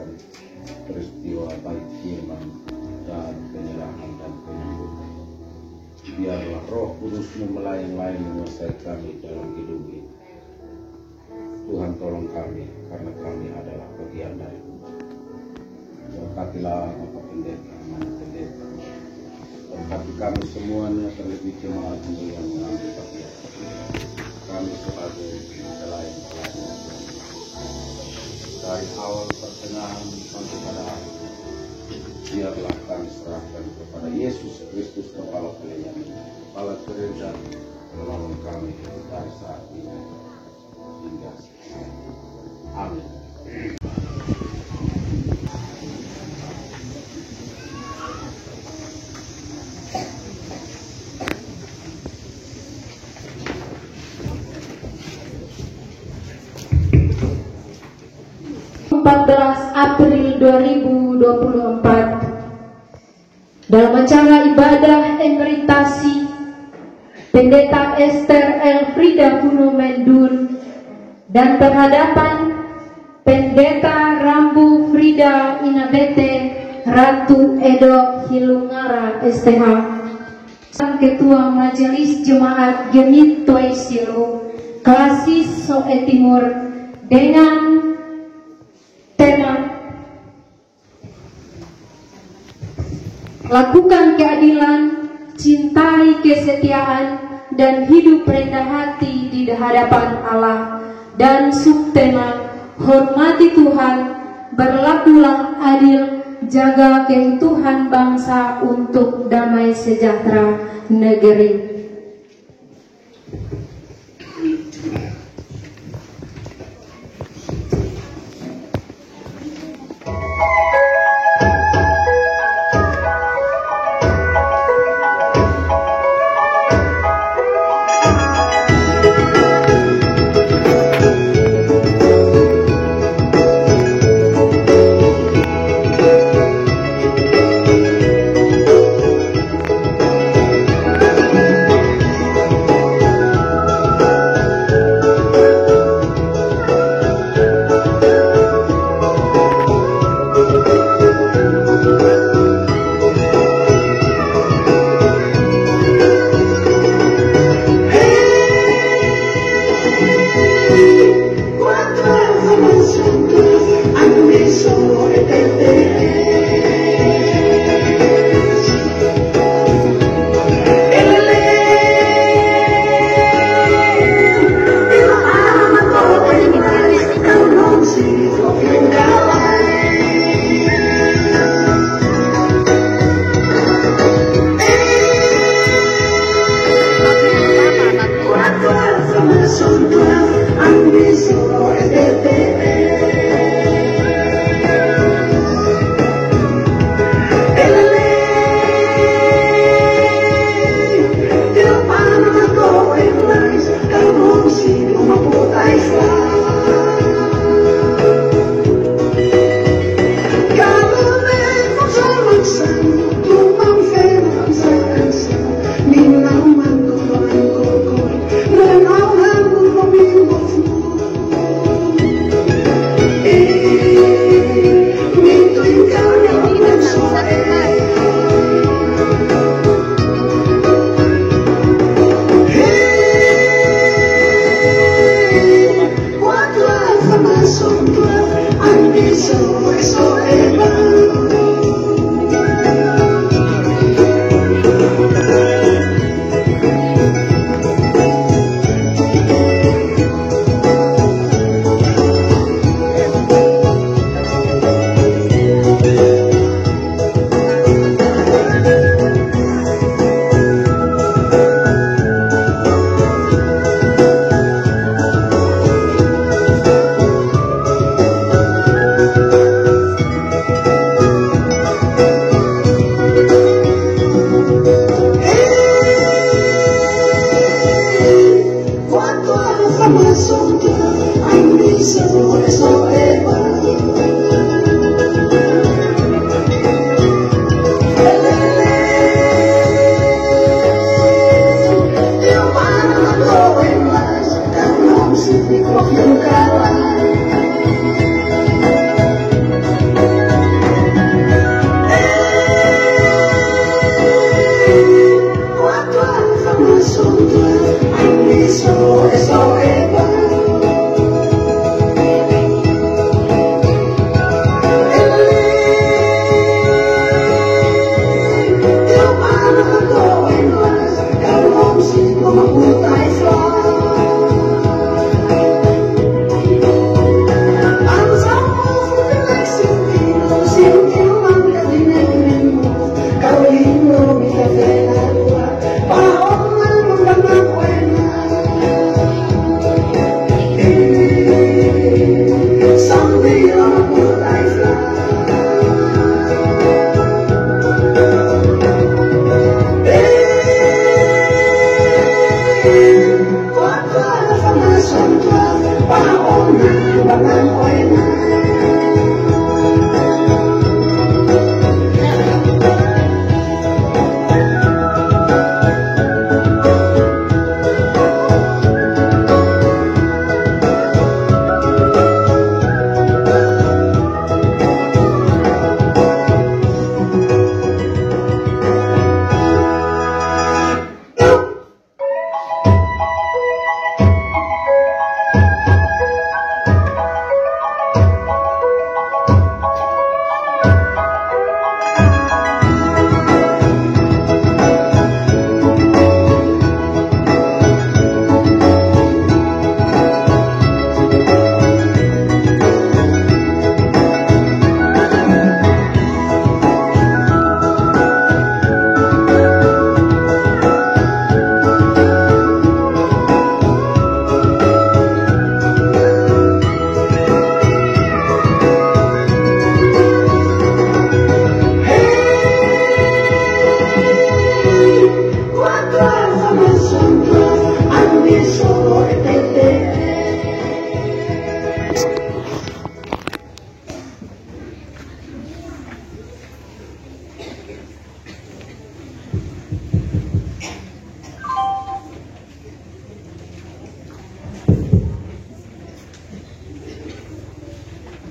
menyaksikan peristiwa baik firman dan penyerahan dan penyambutan. Biarlah Roh Kudus-Mu melayang-layang menguasai kami dalam hidup ini. Tuhan tolong kami, karena kami adalah bagian dari-Mu. Berkatilah Bapak Pendeta, Mama Pendeta. Berkati kami semuanya, terlebih jemaat-Mu yang mengambil bagian. Kami sebagai pelayan-pelayan dari awal pertengahan sampai pada akhir. Biarlah kami serahkan kepada Yesus Kristus, Kepala Pelayanan, Kepala Gereja, menolong kami dari saat ini hingga sekarang. Amin. April 2024 dalam acara ibadah emeritasi Pendeta Esther Elfrida Kuno Mendun dan penghadapan Pendeta Rambu Frida Inabete Ratu Edo Hilungara STH, Sang Ketua Majelis Jemaat Gemit Toisilo Klasis Soe Timur dengan tema lakukan keadilan, cintai kesetiaan, dan hidup rendah hati di hadapan Allah, dan subtema hormati Tuhan, berlakulah adil, jaga keutuhan bangsa untuk damai sejahtera negeri.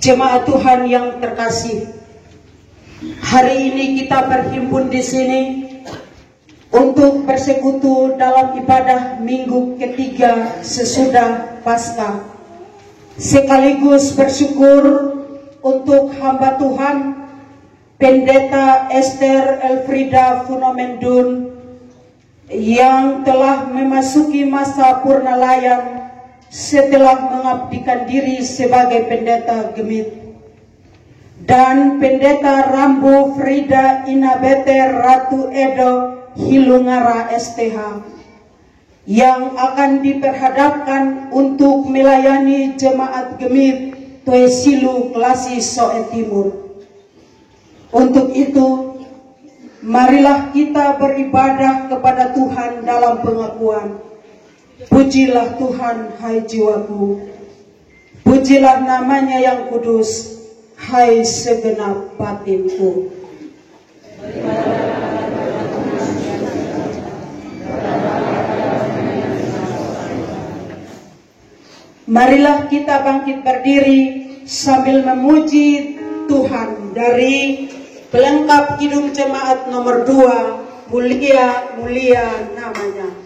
Jemaat Tuhan yang terkasih, hari ini kita berhimpun di sini untuk bersekutu dalam ibadah minggu ketiga sesudah Paskah, sekaligus bersyukur untuk hamba Tuhan Pendeta Esther Elfrida Funomendun yang telah memasuki masa purnalayan setelah mengabdikan diri sebagai pendeta Gemit, dan Pendeta Rambu Frida Inabete Ratu Edo Hilungara STH yang akan diperhadapkan untuk melayani jemaat Gemit Tuesilu Klasi Soe Timur. Untuk itu, marilah kita beribadah kepada Tuhan dalam pengakuan. Pujilah Tuhan, hai jiwaku. Pujilah namanya yang kudus, hai segenap batinku. Marilah kita bangkit berdiri sambil memuji Tuhan dari pelengkap Kidung Jemaat nomor 2, Mulia Mulia Namanya.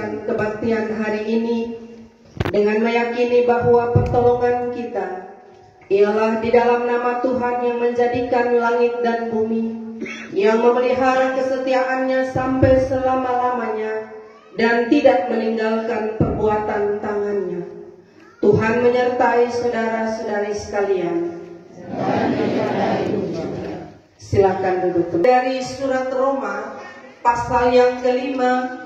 Kebaktian hari ini dengan meyakini bahwa pertolongan kita ialah di dalam nama Tuhan yang menjadikan langit dan bumi, yang memelihara kesetiaannya sampai selama-lamanya dan tidak meninggalkan perbuatan tangannya. Tuhan menyertai saudara-saudari sekalian. Silakan duduk. Dari surat Roma pasal yang kelima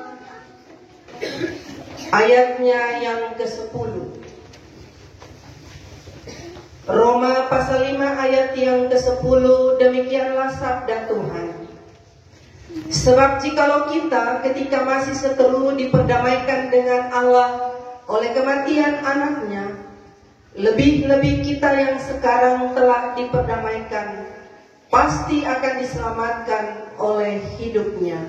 ayatnya yang ke-10. Roma pasal 5 ayat yang ke-10, demikianlah sabda Tuhan. Sebab jikalau kita ketika masih seteru diperdamaikan dengan Allah oleh kematian anaknya, lebih-lebih kita yang sekarang telah diperdamaikan pasti akan diselamatkan oleh hidupnya.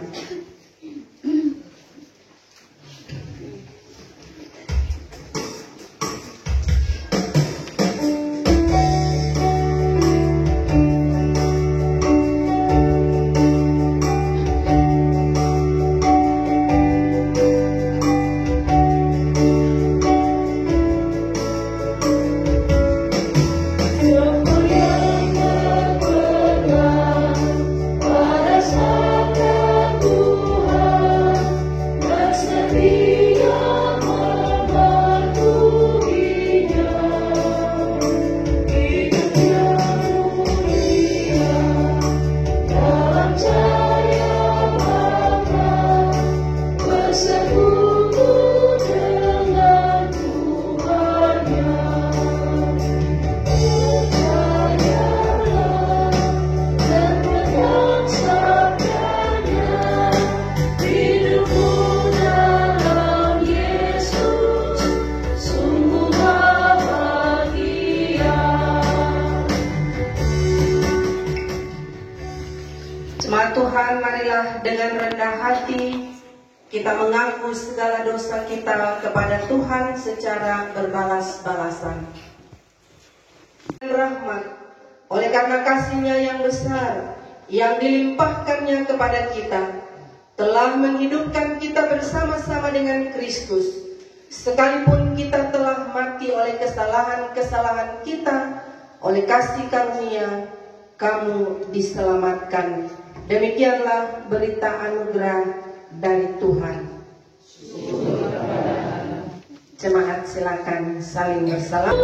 Jemaat Tuhan, marilah dengan rendah hati kita mengaku segala dosa kita kepada Tuhan secara berbalas-balasan. Rahmat, oleh karena kasih-Nya yang besar, yang dilimpahkannya kepada kita, telah menghidupkan kita bersama-sama dengan Kristus. Sekalipun kita telah mati oleh kesalahan-kesalahan kita, oleh kasih karunia, kamu diselamatkan. Demikianlah berita anugerah dari Tuhan. Jemaat silakan saling bersalam.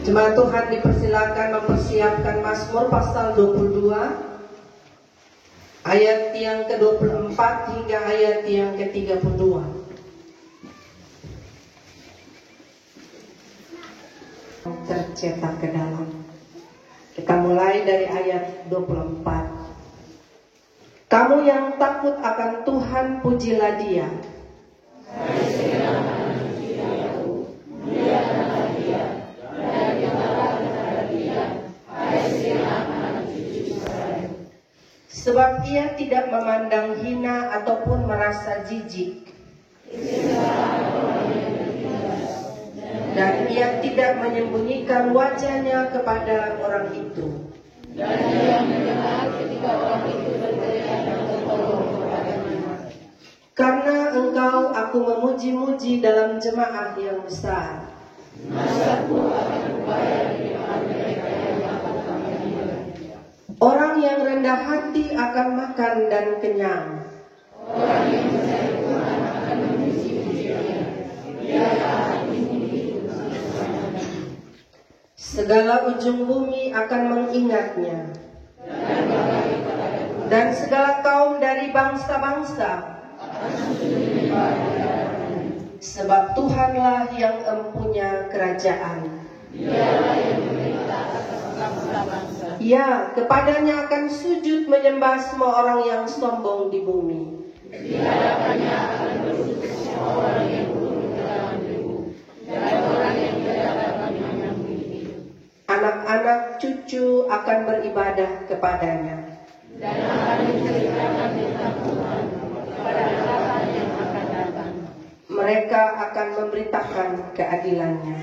Jemaat Tuhan dipersilakan mempersiapkan Mazmur pasal 22 ayat yang ke-24 hingga ayat yang ke-32. Tercetak ke dalam. Kita mulai dari ayat 24. Kamu yang takut akan Tuhan, pujilah Dia. Sebab Ia tidak memandang hina ataupun merasa jijik, dan Ia tidak menyembunyikan wajahnya kepada orang itu. Dan Ia mendengar ketika orang itu berteriak dan bertolong kepadanya. Karena Engkau aku memuji-muji dalam jemaah yang besar. Masaku akan membayar di depan mereka yang takut akan Dia. Orang yang rendah hati akan makan dan kenyang. Orang yang mencari Tuhan akan memuji-muji-Nya. Dialah hati-hati bersama-sama. Segala ujung bumi akan mengingatnya. Dan segala kaum dari bangsa-bangsa. Sebab Tuhanlah yang empunya kerajaan. Dialah yang memerintah atas bangsa-bangsa. Ya, kepadanya akan sujud menyembah semua orang yang sombong di bumi. Di hadapannya akan bersujud semua orang yang turun ke dalam debu, dan orang yang berhadapan dengan bumi. Anak-anak cucu akan beribadah kepadanya. Dan akan Mereka akan memberitakan keadilannya.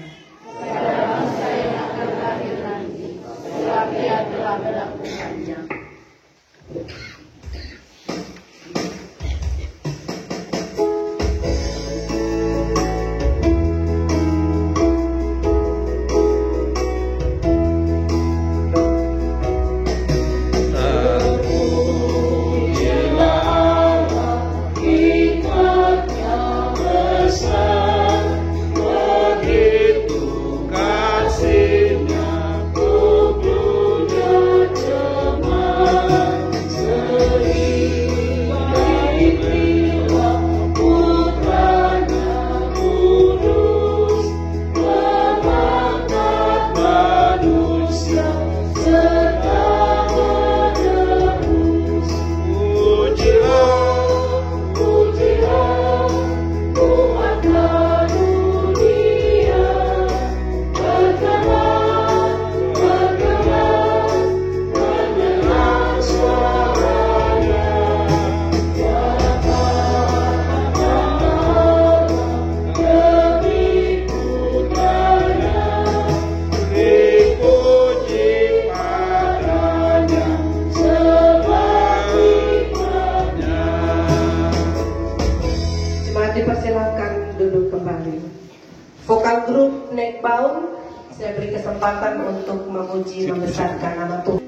Dipersilakan duduk kembali. Vokal grup Neckbound, saya beri kesempatan untuk memuji membesarkan nama Tuhan.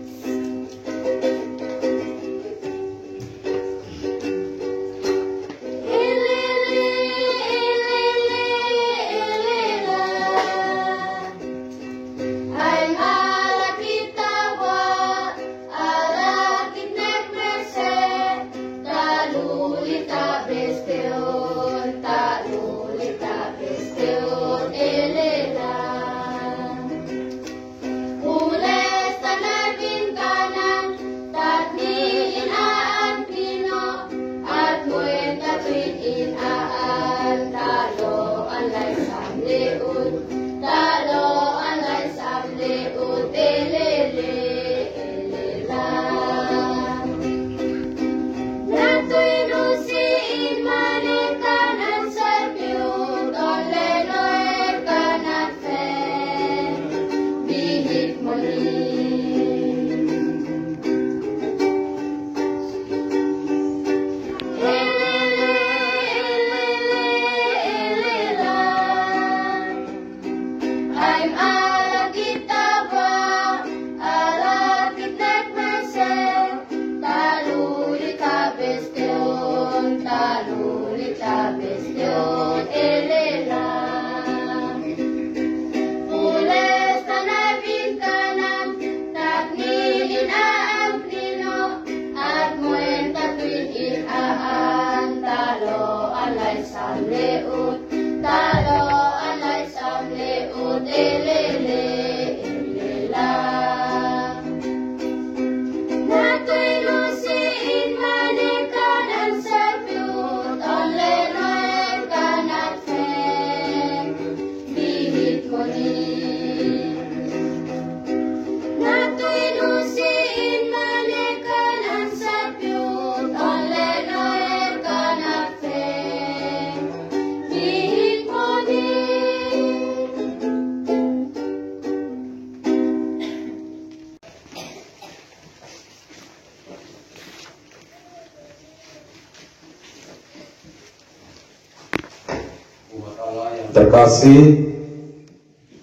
Terkasih,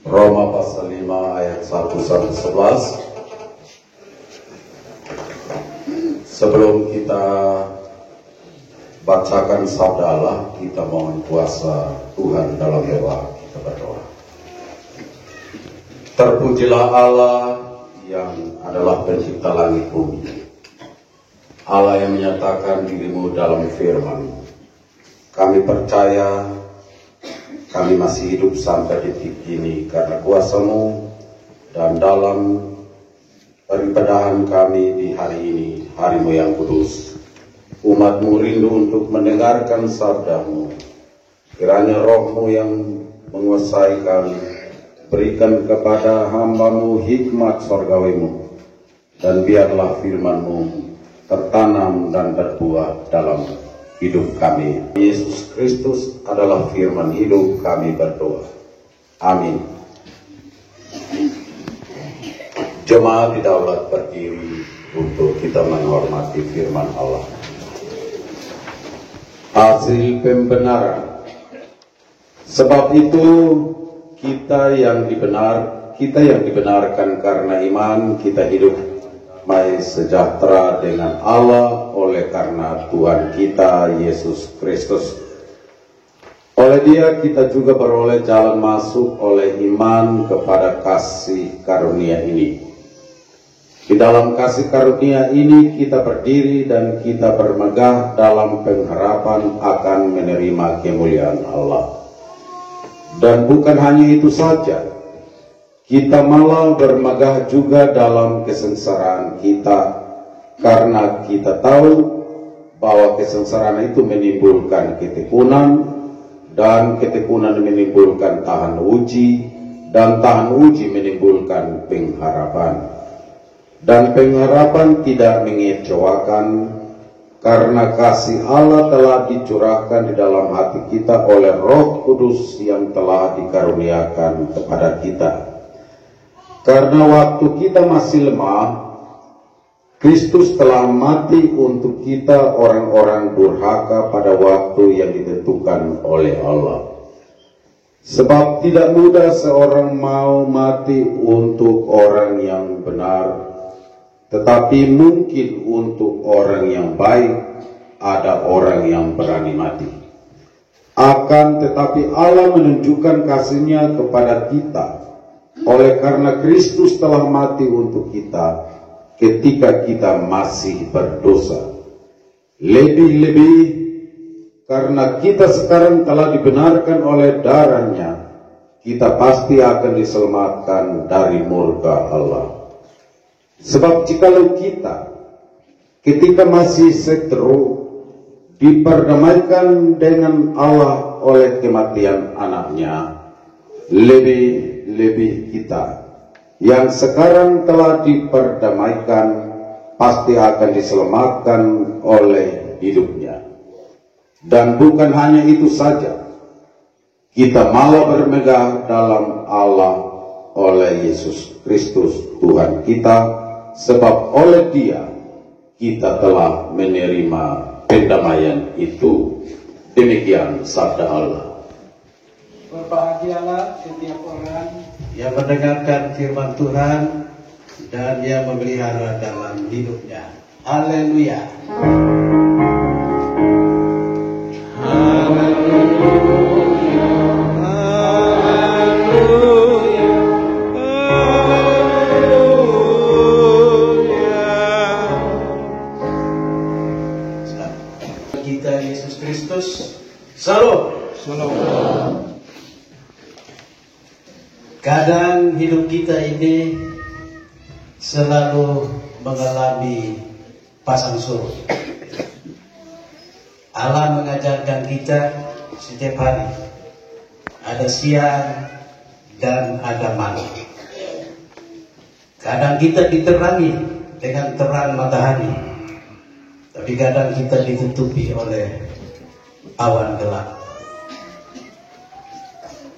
Roma pasal 5 ayat 1 sampai 11. Sebelum kita bacakan sabda Allah, kita mohon kuasa Tuhan dalam doa. Kita berdoa. Terpujilah Allah yang adalah pencipta langit bumi, Allah yang menyatakan dirimu dalam firman. Kami percaya kami masih hidup sampai detik ini karena kuasa-Mu, dan dalam peribadah kami di hari ini, hari-Mu yang kudus, umat-Mu rindu untuk mendengarkan sabda-Mu. Kiranya Roh-Mu yang menguasai kami, berikan kepada hamba-Mu hikmat sorgawi-Mu, dan biarlah firman-Mu tertanam dan berbuah dalam hidup kami. Yesus Kristus adalah firman hidup, kami berdoa. Amin. Jemaat didaulat berdiri untuk kita menghormati firman Allah. Hasil pembenaran. Sebab itu kita yang dibenarkan karena iman, kita hidup damai sejahtera dengan Allah oleh karena Tuhan kita Yesus Kristus. Oleh Dia kita juga beroleh jalan masuk oleh iman kepada kasih karunia ini. Di dalam kasih karunia ini kita berdiri dan kita bermegah dalam pengharapan akan menerima kemuliaan Allah. Dan bukan hanya itu saja, kita malah bermegah juga dalam kesengsaraan kita, karena kita tahu bahwa kesengsaraan itu menimbulkan ketekunan, dan ketekunan menimbulkan tahan uji, dan tahan uji menimbulkan pengharapan. Dan pengharapan tidak mengecewakan, karena kasih Allah telah dicurahkan di dalam hati kita oleh Roh Kudus yang telah dikaruniakan kepada kita. Karena waktu kita masih lemah, Kristus telah mati untuk kita orang-orang durhaka pada waktu yang ditentukan oleh Allah. Sebab tidak mudah seorang mau mati untuk orang yang benar, tetapi mungkin untuk orang yang baik ada orang yang berani mati. Akan tetapi Allah menunjukkan kasih-Nya kepada kita oleh karena Kristus telah mati untuk kita ketika kita masih berdosa. Lebih-lebih karena kita sekarang telah dibenarkan oleh darah-Nya, kita pasti akan diselamatkan dari murka Allah. Sebab jikalau kita ketika masih seteru diperdamaikan dengan Allah oleh kematian anaknya, lebih-lebih kita yang sekarang telah diperdamaikan pasti akan diselamatkan oleh hidupnya. Dan bukan hanya itu saja, kita malah bermegah dalam Allah oleh Yesus Kristus Tuhan kita, sebab oleh Dia kita telah menerima pendamaian itu. Demikian sabda Allah. Berbahagialah setiap orang yang mendengarkan firman Tuhan dan yang memelihara dalam hidupnya. Haleluya. Salam. Kadang hidup kita ini selalu mengalami pasang surut. Allah mengajarkan kita setiap hari ada siang dan ada malam. Kadang kita diterangi dengan terang matahari, tapi kadang kita ditutupi oleh awan gelap.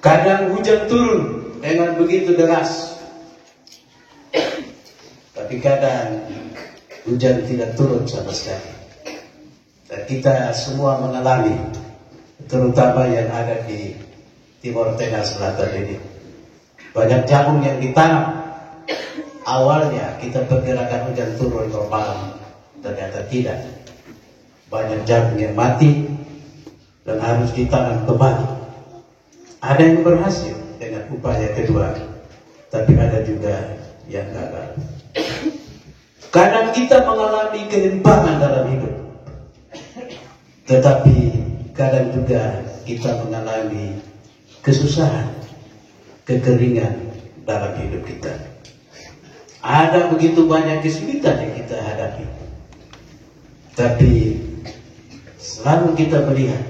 Kadang hujan turun dengan begitu deras, tapi kadang hujan tidak turun sama sekali. Dan kita semua mengalami, terutama yang ada di Timur Tengah Selatan ini, banyak jagung yang ditanam. Awalnya kita perkirakan hujan turun normal, ternyata tidak. Banyak jagung yang mati dan harus ditanam kembali. Ada yang berhasil dengan upaya kedua, tapi ada juga yang gagal. Kadang kita mengalami kelimpangan dalam hidup, tetapi kadang juga kita mengalami kesusahan, kekeringan dalam hidup kita. Ada begitu banyak kesulitan yang kita hadapi, tapi selalu kita melihat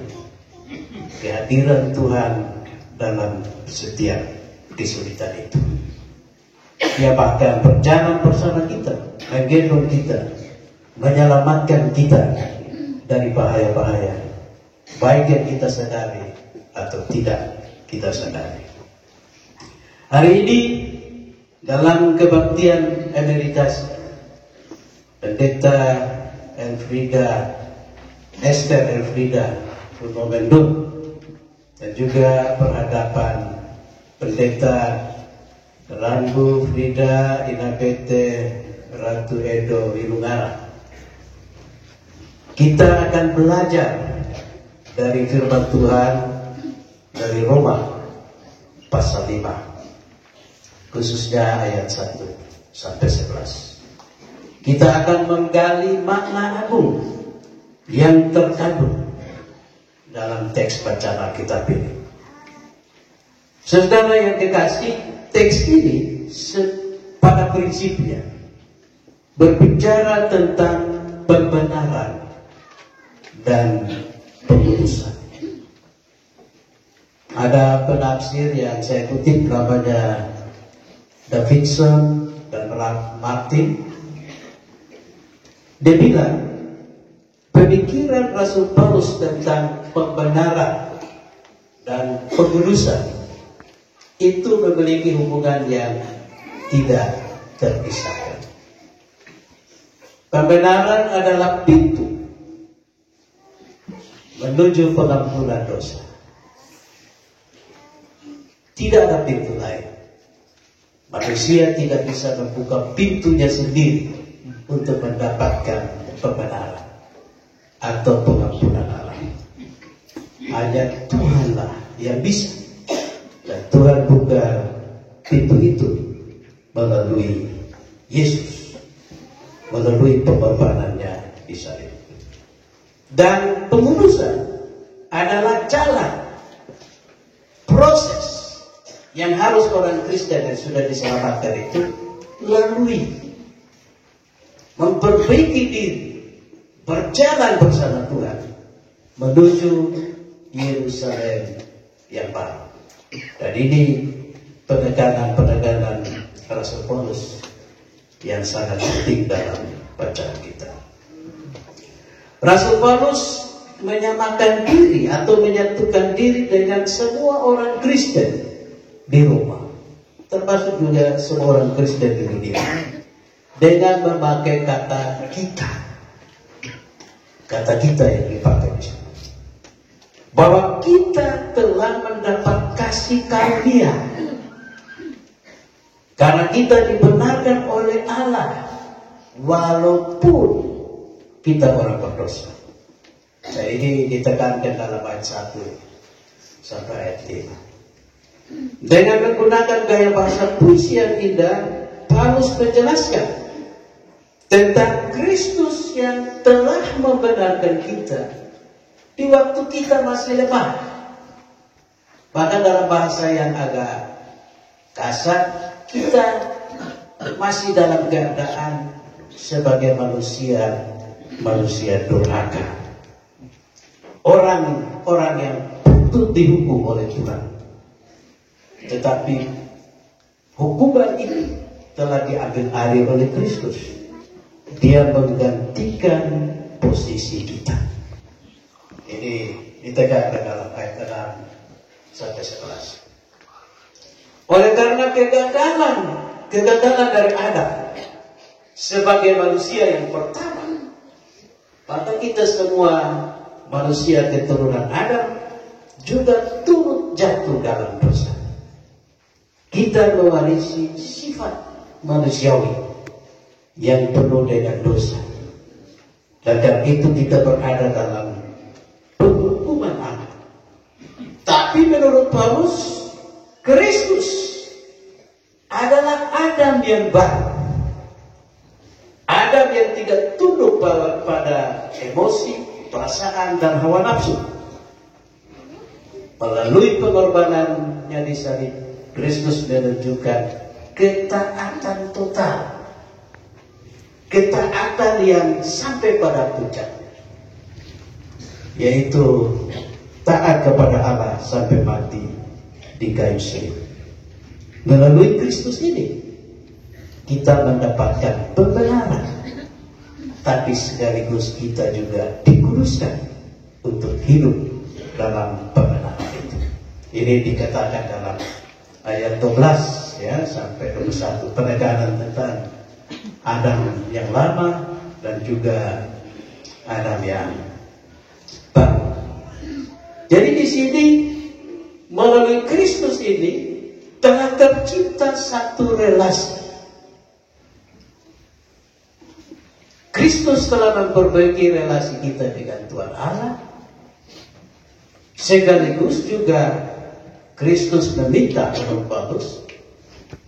kehadiran Tuhan dalam setiap kesulitan itu. Dia bahkan berjalan bersama kita, menggendong kita menyelamatkan kita dari bahaya-bahaya, baik yang kita sadari atau tidak kita sadari. Hari ini dalam kebaktian emeritas Pendeta Esther Elfrida Purnomendung dan juga perhadapan Pendeta Rambu Frida Inapete Ratu Edo Wilungara, kita akan belajar dari firman Tuhan dari Roma pasal 5, khususnya ayat 1 sampai 11. Kita akan menggali makna agung yang terkandung dalam teks bacaan Alkitab ini. Saudara yang kekasih, teks ini pada prinsipnya berbicara tentang pembenaran dan pengudusan. Ada penafsir yang saya kutip namanya Davidson dan Martin. Dia bilang pemikiran Rasul Paulus tentang pembenaran dan pengudusan itu memiliki hubungan yang tidak terpisahkan. Pembenaran adalah pintu menuju pengampunan dosa. Tidak ada pintu lain. Manusia tidak bisa membuka pintunya sendiri untuk mendapatkan pembenaran atau pengampunan Allah. Hanya Tuhanlah yang bisa, dan Tuhan buka pintu itu melalui Yesus, melalui pengorbanannya di salib. Dan pengudusan adalah jalan, proses yang harus orang Kristen yang sudah diselamatkan itu lalui. Memperbaiki diri, berjalan bersama Tuhan menuju Yerusalem yang baru. Dan ini penekanan Rasul Paulus yang sangat penting dalam bacaan kita. Rasul Paulus menyamakan diri atau menyatukan diri dengan semua orang Kristen di Roma, termasuk juga semua orang Kristen di dunia, dengan memakai kata kita. Kata kita yang dipakai di sini, bahwa kita telah mendapat kasih karunia karena kita dibenarkan oleh Allah walaupun kita orang berdosa. Nah, ini ditekankan dalam ayat 1 sampai ayat 5. Dengan menggunakan gaya bahasa puisi yang indah, Paulus menjelaskan tentang Kristus yang telah membenarkan kita di waktu kita masih lemah. Bahkan dalam bahasa yang agak kasar, kita masih dalam keadaan sebagai manusia durhaka, orang yang patut dihukum oleh Tuhan. Tetapi hukuman ini telah diambil alih oleh Kristus. Dia menggantikan posisi kita. Ini ditekankan dalam ayat 6 sampai 11. Oleh karena kegagalan dari Adam sebagai manusia yang pertama, maka kita semua manusia keturunan Adam juga turut jatuh dalam dosa. Kita mewarisi sifat manusiawi yang penuh dengan dosa, dan karena itu kita berada dalam penghukuman Allah. Tapi menurut Paulus, Kristus adalah Adam yang baru, Adam yang tidak tunduk pada emosi, perasaan, dan hawa nafsu. Melalui pengorbanannya di salib, Kristus menunjukkan ketaatan total, ketaatan yang sampai pada puncak, yaitu taat kepada Allah sampai mati di kayu salib. Melalui Kristus ini kita mendapatkan pembenaran tapi sekaligus kita juga dikuduskan untuk hidup dalam pengenalan itu. Ini dikatakan dalam ayat 12 ya sampai 21, penekanan tentang Adam yang lama dan juga Adam yang baru. Jadi di sini melalui Kristus ini telah tercipta satu relasi. Kristus telah memperbaiki relasi kita dengan Tuhan Allah. Sekaligus juga Kristus meminta menurut Paulus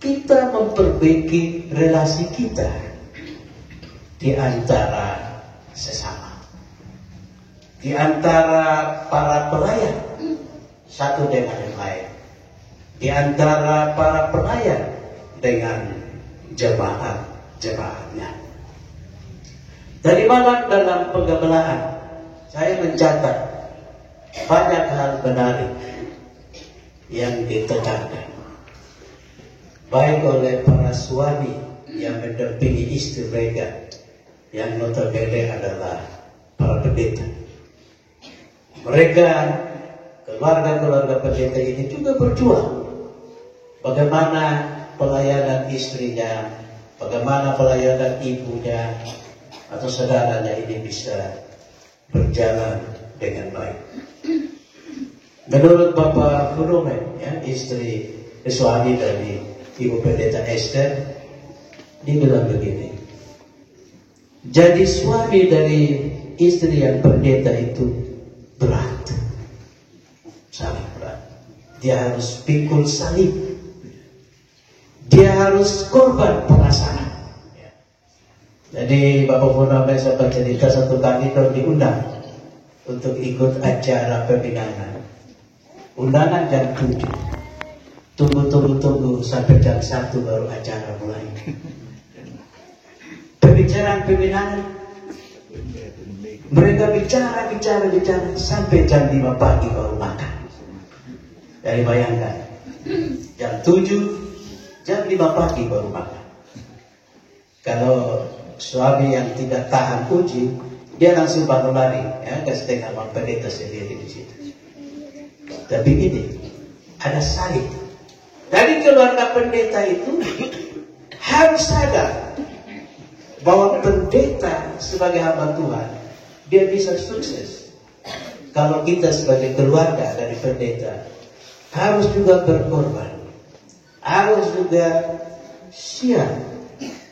kita memperbaiki relasi kita di antara sesama, di antara para pelayan satu dengan yang lain, di antara para pelayan dengan jemaat-jemaatnya. Dari mana dalam penggemelaan saya mencatat banyak hal menarik yang ditekankan baik oleh para suami yang mendampingi istri mereka yang notabene adalah para pendeta. Mereka keluarga-keluarga pendeta ini juga berjuang bagaimana pelayanan istrinya, bagaimana pelayanan ibunya atau saudaranya ini bisa berjalan dengan baik. Menurut Bapak Furumen, ya, suami dari Ibu Pendeta Esther, dibilang begini, jadi suami dari istri yang pendeta itu berat, sangat berat. Dia harus pikul salib, dia harus korban pengasaran. Jadi Bapak Furumen sempat cerita satu kali kalau diundang untuk ikut acara pembinaan. Undangan jam 7. Tunggu sampai jam 1 baru acara mulai. Pembicaraan pembinaan. Mereka bicara sampai jam 5 pagi baru makan. Jadi bayangkan, jam 7, jam 5 pagi baru makan. Kalau suami yang tidak tahan uji, dia langsung bangun lari, ya, ke setengah pendeta sendiri di situ. Tapi ini ada salib. Dari keluarga pendeta itu harus sadar bahwa pendeta sebagai hamba Tuhan dia bisa sukses kalau kita sebagai keluarga dari pendeta harus juga berkorban, harus juga siap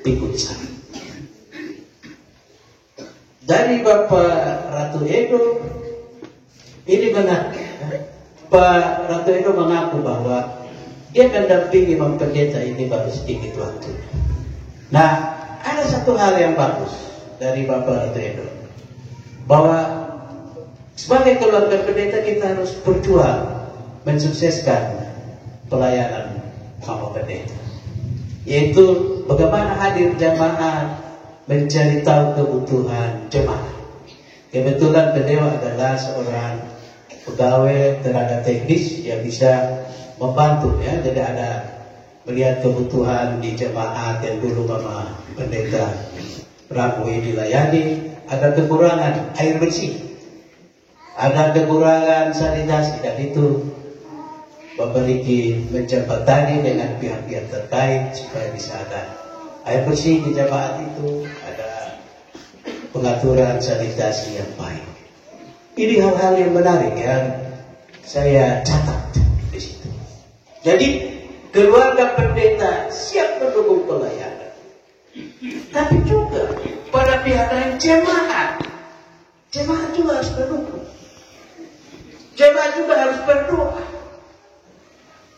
ikut salib. Dari Bapak Ratu Edo ini benar. Pak Ratu Edo mengaku bahwa dia akan dampingi pendeta ini baru sedikit waktu. Nah, ada satu hal yang bagus dari Bapak Ratu Edo, bahwa sebagai keluarga pendeta kita harus berjuang mensukseskan pelayanan Bapak Pendeta, yaitu bagaimana hadir jamaah mencari tahu kebutuhan jemaah. Kebetulan beliau adalah seorang pegawai tenaga teknis yang bisa membantu, ya. Jadi ada melihat kebutuhan di jemaat yang dulu Mama Pendeta Rabu ini dilayani, ada kekurangan air bersih, ada kekurangan sanitasi, dan itu Bapak Riki menjembatani dengan pihak-pihak terkait supaya bisa ada air bersih di jemaat itu, ada pengaturan sanitasi yang baik. Ini hal-hal yang menarik yang saya catat di situ. Jadi keluarga pendeta siap mendukung pelayanan, tapi juga pada pihak lain jemaat juga harus mendukung. Jemaat juga harus berdoa.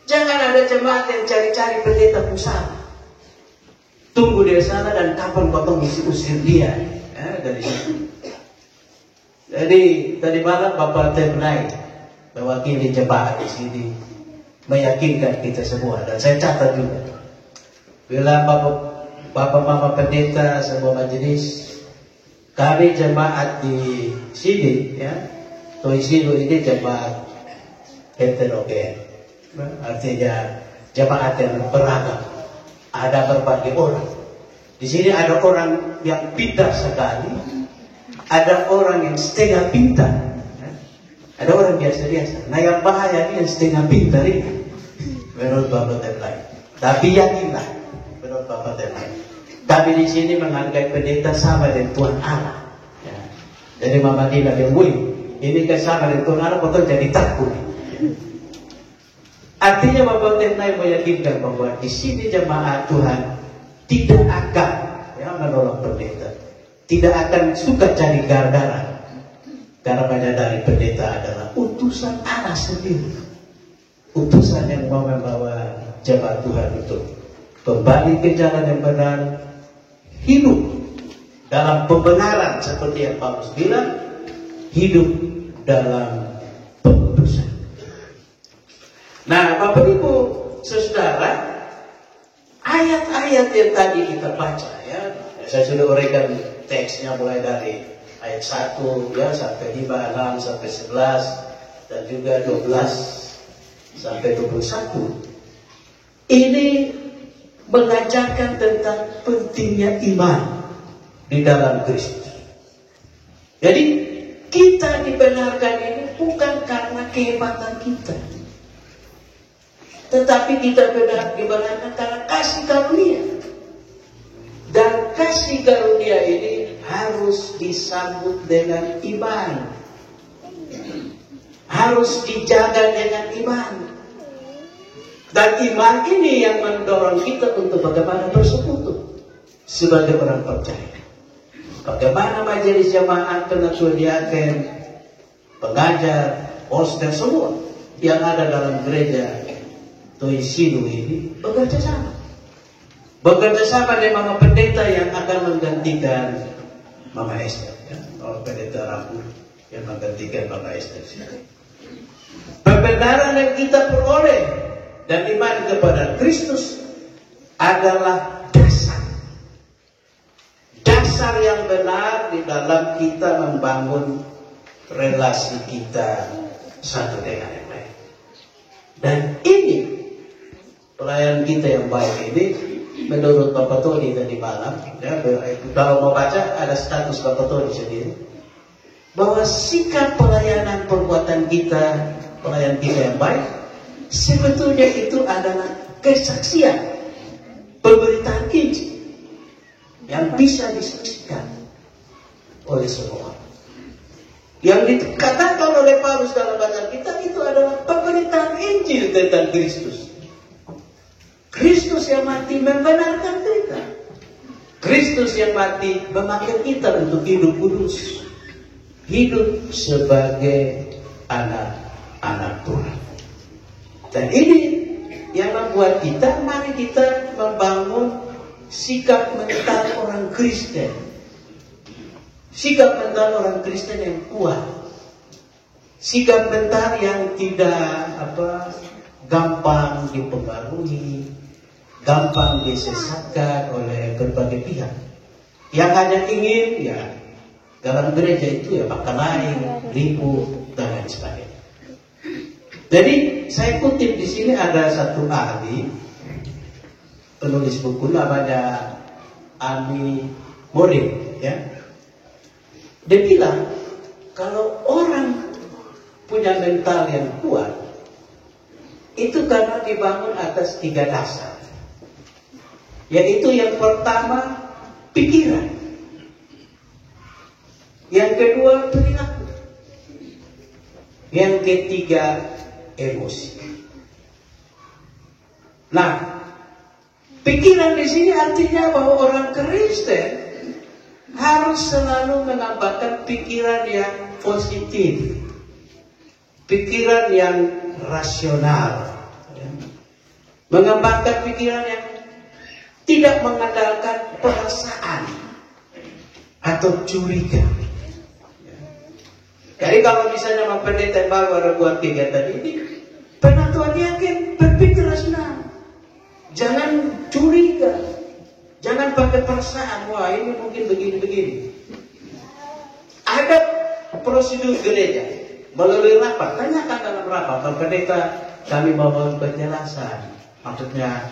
Jangan ada jemaat yang cari-cari pendeta pusat, tunggu dia sana dan kapan Bapak usir dia, dari situ. Jadi tadi malam Bapak Ternai mewakili jemaat di sini meyakinkan kita semua, dan saya catat juga bila Bapak Mama Pendeta semua majelis kami jemaat di sini, ya, Toisilu ini jemaat heterogen, artinya jemaat yang beragam, ada berbagai orang, Di sini ada orang yang pintar sekali, ada orang yang setengah pintar, ada orang biasa-biasa. Nah yang bahaya ini yang setengah pintar ini, menurut Bapak Temlai. Tapi yakinlah, menurut Bapak Temlai, kami di sini menghargai pendeta sama dengan Tuhan Allah. Ya. Jadi Mama Dina bilang, ini kan sama dengan Tuhan Allah, betul jadi takut. Artinya Bapak Temlai meyakinkan bahwa di sini jemaat Tuhan tidak akan menolak pendeta, tidak akan suka cari gara-gara, karena menyadari pendeta adalah utusan Allah sendiri, utusan yang mau membawa jemaat Tuhan untuk kembali ke jalan yang benar, hidup dalam pembenaran seperti yang Paulus bilang, hidup dalam pengudusan. Nah, Bapak Ibu Saudara, ayat-ayat yang tadi kita baca, ya, saya sudah uraikan teksnya mulai dari ayat 1 ya sampai 5, 6 sampai 11 dan juga 12 sampai 21. Ini mengajarkan tentang pentingnya iman di dalam Kristus. Jadi kita dibenarkan ini bukan karena kehebatan kita, tetapi kita dibenarkan karena kasih karunia. Dan kasih karunia ini harus disambut dengan iman, harus dijaga dengan iman. Dan iman ini yang mendorong kita untuk bagaimana bersekutu sebagai orang percaya, bagaimana majelis jemaat, ketua diaken, pengajar, host dan semua yang ada dalam gereja Toisidu ini bekerja sama. Bekerja sama dengan Mama Pendeta yang akan menggantikan Mama Esther, ya? Mama Pendeta Rabu yang menggantikan Mama Esther. Pembenaran yang kita peroleh dan iman kepada Kristus adalah dasar yang benar di dalam kita membangun relasi kita satu dengan yang lain. Dan ini pelayanan kita yang baik ini, menurut Bapak Tony tadi malam, ya, kalau mau baca ada status Bapak Tony sendiri, bahwa sikap pelayanan perbuatan kita, pelayanan kita yang baik, sebetulnya itu adalah kesaksian, pemberitaan Injil yang bisa disaksikan oleh semua orang. Yang dikatakan oleh Paulus dalam bacaan kita itu adalah pemberitaan Injil tentang Kristus. Kristus yang mati membenarkan kita. Kristus yang mati memanggil kita untuk hidup kudus, hidup sebagai anak-anak Tuhan. Dan ini yang membuat kita, mari kita membangun sikap mental orang Kristen, sikap mental orang Kristen yang kuat, sikap mental yang tidak gampang dipengaruhi, gampang disesatkan oleh berbagai pihak yang hanya ingin ya dalam gereja itu ya bakalain, ribut dan lain sebagainya. Jadi saya kutip di sini ada satu ahli, penulis buku namanya Ami Morin, ya. Dia bilang kalau orang punya mental yang kuat itu karena dibangun atas 3 dasar. Yaitu yang pertama pikiran, yang kedua perilaku, yang ketiga emosi. Nah, pikiran di sini artinya bahwa orang Kristen harus selalu menambahkan pikiran yang positif, pikiran yang rasional, mengembangkan pikiran yang tidak mengandalkan perasaan atau curiga. Jadi kalau misalnya Mama Pendeta yang baru ada buat kegiatan ini, penatuan yakin berpikir rasional, jangan curiga, jangan pakai perasaan. Wah ini mungkin begini-begini. Ada prosedur gereja melalui rapat, tanyakan dalam rapat, Mama Pendeta kami mau penjelasan, maksudnya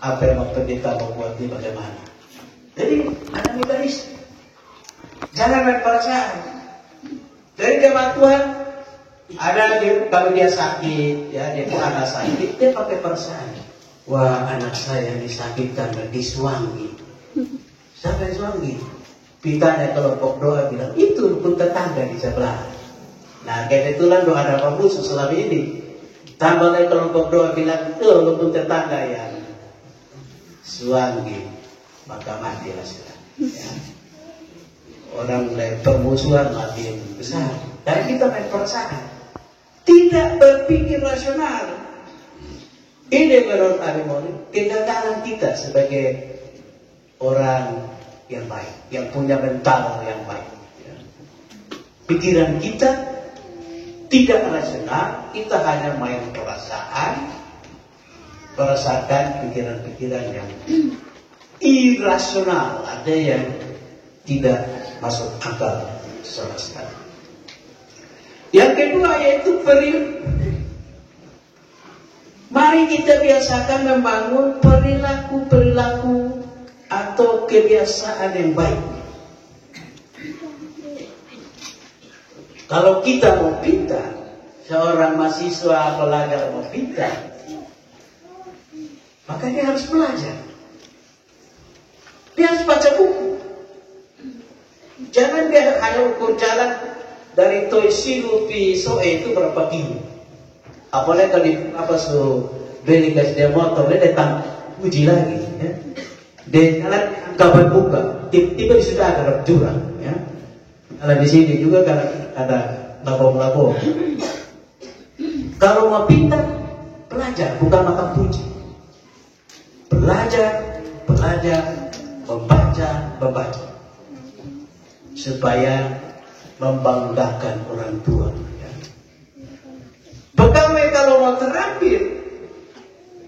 apa yang Pendeta membuat ini bagaimana? Jadi ada mekanisme. Jangan main perasaan. Dari kemat Tuhan, ada kalau dia sakit, ya dia anak sakit, dia pakai perasaan. Wah, anak saya disakitkan dan disuangi. Siapa yang suangi? Pitanya kelompok doa bilang, itu rukun tetangga di sebelah. Nah, kebetulan doa ada Pak Musa selama ini. Tambah lagi kelompok doa bilang, itu rukun tetangga yang suangi. Maka matilah sudah. Ya. Orang mulai permusuhan makin besar. Dan kita main perasaan. Tidak berpikir rasional. Ini menurut Arimoni kegagalan kita sebagai orang yang baik, yang punya mental yang baik. Ya. Pikiran kita tidak rasional, kita hanya main perasaan, merasakan pikiran-pikiran yang irasional, ada yang tidak masuk akal sama sekali. Yang kedua yaitu mari kita biasakan membangun perilaku-perilaku atau kebiasaan yang baik. Kalau kita mau pintar, seorang mahasiswa pelajar mau pintar, maka dia harus belajar. Dia harus baca buku. Jangan dia hanya ukur jalan dari Toisilu ke Soe itu berapa kilo. Apalagi kalau beli gas dia motor, dia datang uji lagi. Ya. Dia kapan buka, tiba-tiba sudah ada jurang. Ya. Kalau di sini juga kan ada lapor-lapor. Kalau mau pintar, belajar, bukan makan puji. Belajar, membaca. Supaya membanggakan orang tua. Ya. Pegawai kalau mau terampil,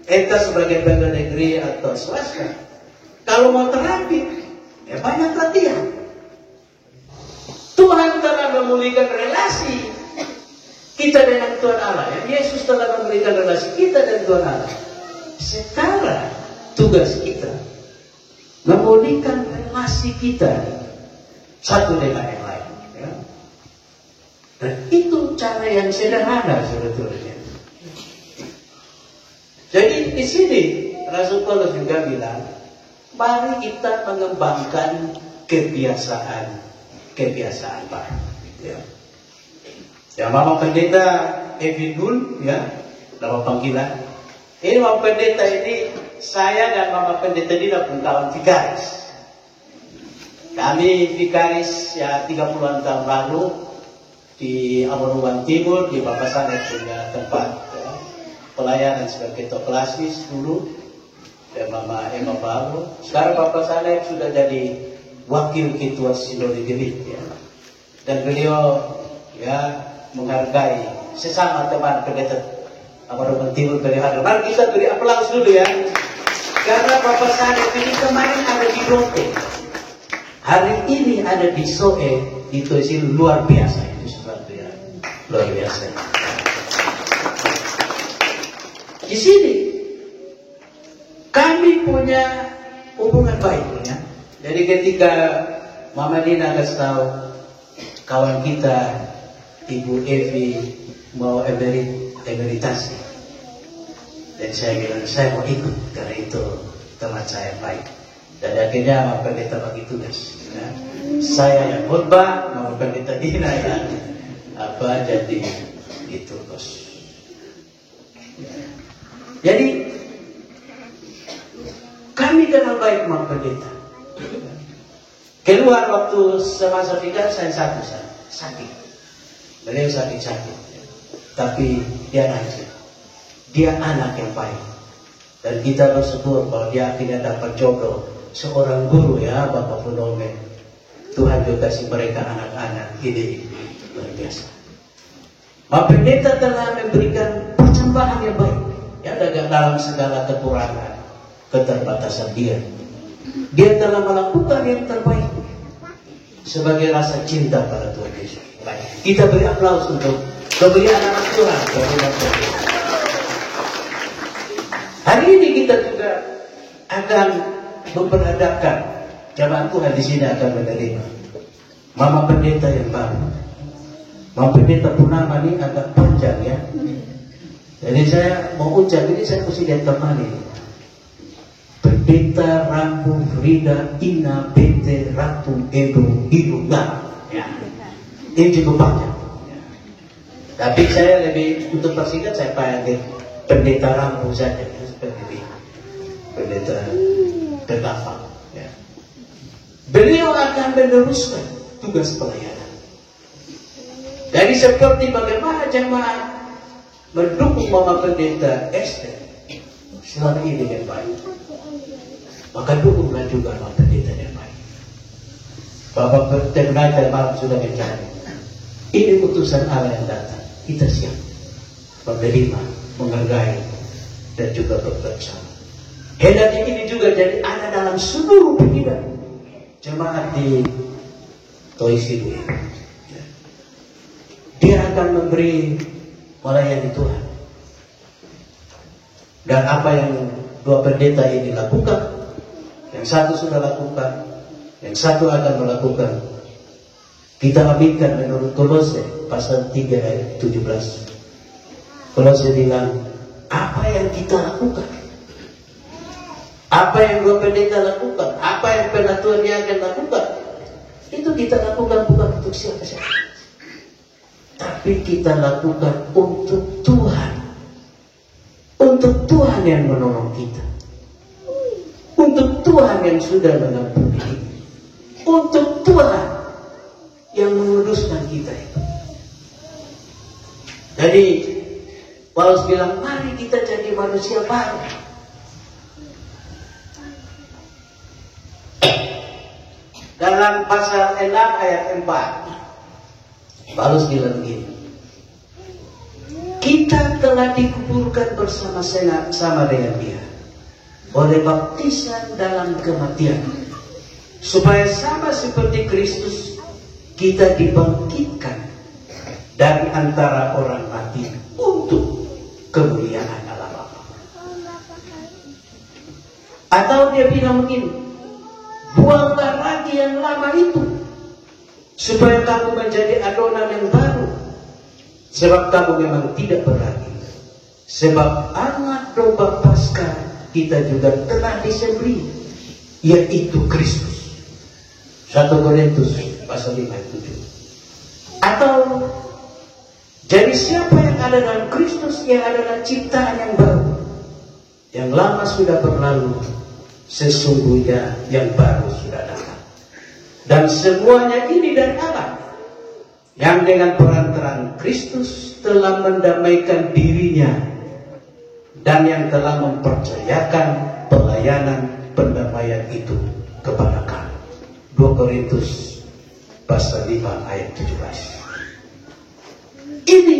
entah sebagai pegawai negeri atau swasta, kalau mau terampil, ya banyak latihan. Tuhan telah memulihkan relasi kita dengan Tuhan Allah. Ya. Yesus telah memulihkan relasi kita dengan Tuhan Allah. Sekarang tugas kita memulihkan relasi kita satu dengan yang lain. Ya. Dan itu cara yang sederhana sebetulnya. Jadi di sini Rasul Paulus juga bilang, mari kita mengembangkan kebiasaan baik. Ya. Ya, Mama Pendeta Evidul, ya, nama panggilan. Ini Mama Pendeta ini, saya dan Mama Pendeta Dina pun kawan vikaris. Kami vikaris ya 30-an tahun lalu di Amonuban Timur, di Bapak Sanet punya tempat ya, pelayanan sebagai ketua klasis dulu, dan Mama Emma Baru. Sekarang Bapak Sanet sudah jadi wakil ketua Sinode Gelit ya. Dan beliau ya menghargai sesama teman pendeta Amonuban Timur beliau hadir. Mari kita beri aplaus dulu ya. Karena Bapak Sanet ini kemarin ada di Rote. Hari ini ada di Soe, itu sih luar biasa, itu sesuatu yang luar biasa. Di sini kami punya hubungan baik, ya. Jadi ketika Mama Dina kasih tahu kawan kita Ibu Evi mau emeritasi, dan saya bilang saya mau ikut karena itu teman saya baik. Dan akhirnya Mama Pendeta bagi tugas. Ya. Saya yang khotbah, Mama Pendeta Dina yang jadi itu bos. Jadi kami kenal baik Mama Pendeta. Keluar waktu semasa fikar saya sakit. Beliau sakit. Tapi dia rajin. Dia anak yang baik. Dan kita bersyukur bahwa dia akhirnya dapat jodoh seorang guru ya, Bapak Punome. Tuhan juga kasih mereka anak-anak ini luar biasa. Bapak Pendeta telah memberikan persembahan yang baik ya, dalam segala kekurangan, keterbatasan dia. Dia telah melakukan yang terbaik sebagai rasa cinta pada Tuhan Yesus. Baik. Kita beri aplaus untuk keberian anak Tuhan. Hari ini kita juga akan memperhadapkan jemaat Tuhan di sini akan menerima Mama Pendeta yang baru. Mama Pendeta Purnama ini agak panjang ya. Jadi saya mau ucap ini, saya mesti lihat kembali. Pendeta Rambu Frida Ina Bete Ratu Edo Hiduplah. Ya. Ini cukup panjang. Ya. Tapi saya lebih untuk persingkat saya panggil Pendeta Rambu saja. Seperti Pendeta Terdaftar. Ya. Beliau akan meneruskan tugas pelayanan. Jadi seperti bagaimana jemaat mendukung Mama Pendeta Esther selama ini dengan baik, maka dukunglah juga Mama Pendeta dengan baik. Bapak Pendeta malam sudah mencari. Ini utusan Allah yang datang. Kita siap menerima, menghargai, dan juga bekerja. Hedatnya ini juga jadi ada dalam seluruh pikiran jemaat di Toisidu. Dia akan memberi melayani Tuhan. Dan apa yang dua pendeta ini lakukan, yang satu sudah lakukan, yang satu akan melakukan, kita aminkan menurut Kolose pasal 3 ayat 17. Kolose bilang, apa yang kita lakukan, apa yang dua pendeta lakukan, apa yang penatuannya akan lakukan, itu kita lakukan bukan untuk siapa-siapa, tapi kita lakukan untuk Tuhan. Untuk Tuhan yang menolong kita, untuk Tuhan yang sudah mengampuni kita, untuk Tuhan yang menguduskan kita itu. Jadi Paulus bilang, mari kita jadi manusia baru. Dalam pasal 6 ayat 4, Paulus bilang begini, kita telah dikuburkan bersama-sama dengan Dia oleh baptisan dalam kematian, supaya sama seperti Kristus kita dibangkitkan dari antara orang mati untuk kemuliaan Allah Bapa. Atau dia bilang begini, buanglah lagi yang lama itu, supaya kamu menjadi adonan yang baru, sebab kamu memang tidak berlagi. Sebab anak domba Paskah kita juga telah disembelih, yaitu Kristus. 1 Korintus pasal 5 ayat 7. Atau jadi siapa yang ada dalam Kristus, yang adalah ciptaan yang baru. Yang lama sudah berlalu, sesungguhnya yang baru sudah datang. Dan semuanya ini dari Allah, yang dengan perantaraan Kristus telah mendamaikan dirinya, dan yang telah mempercayakan pelayanan pendamaian itu kepada kami. 2 Korintus pasal 5 ayat 17. Ini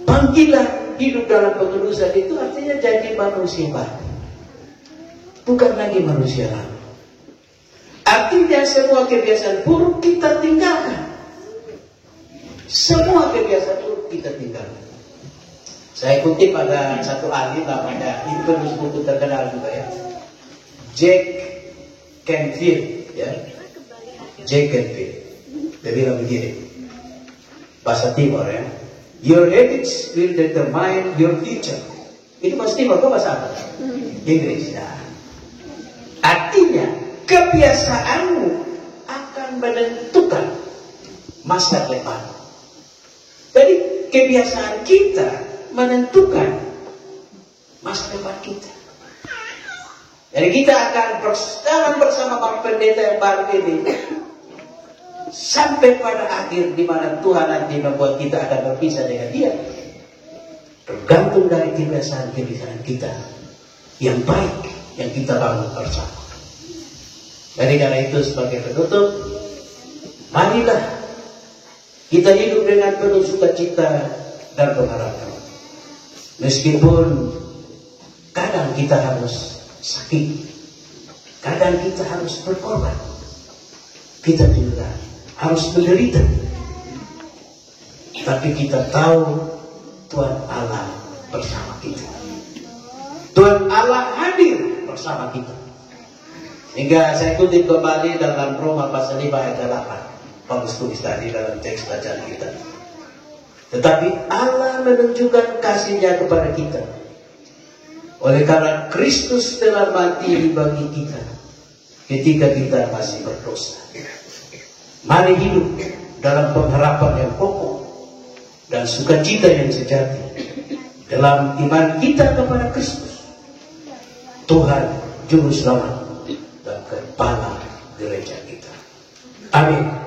panggilan hidup dalam pengudusan itu artinya jadi manusia baru, bukan lagi manusia lama. Artinya semua kebiasaan buruk kita tinggalkan. Semua kebiasaan buruk kita tinggalkan. Saya kutip ada satu ahli namanya, ini penulis buku terkenal juga ya, Jack Canfield ya. Jack Canfield. Dia bilang begini, bahasa Timor ya, your habits will determine your future. Itu bahasa Timor, kok bahasa apa? Inggris ya. Artinya kebiasaanmu akan menentukan masa depan. Jadi kebiasaan kita menentukan masa depan kita. Jadi kita akan berjalan bersama Bapak Pendeta yang baru ini sampai pada akhir, di mana Tuhan nanti membuat kita akan berpisah dengan Dia. Tergantung dari kebiasaan-kebiasaan kita yang baik yang kita bangun bersama. Jadi karena itu sebagai penutup, marilah kita hidup dengan penuh sukacita dan pengharapan. Meskipun kadang kita harus sakit, kadang kita harus berkorban, kita juga harus menderita, tapi kita tahu Tuhan Allah bersama kita. Tuhan Allah hadir bersama kita. Hingga saya kutip kembali dalam Roma pasal 5 ayat 8. Paulus tulis tadi dalam teks bacaan kita. Tetapi Allah menunjukkan kasih-Nya kepada kita oleh karena Kristus telah mati bagi kita ketika kita masih berdosa. Mari hidup dalam pengharapan yang pokok dan sukacita yang sejati dalam iman kita kepada Kristus, Tuhan Juru Selamat dan Kepala gereja kita. Amin.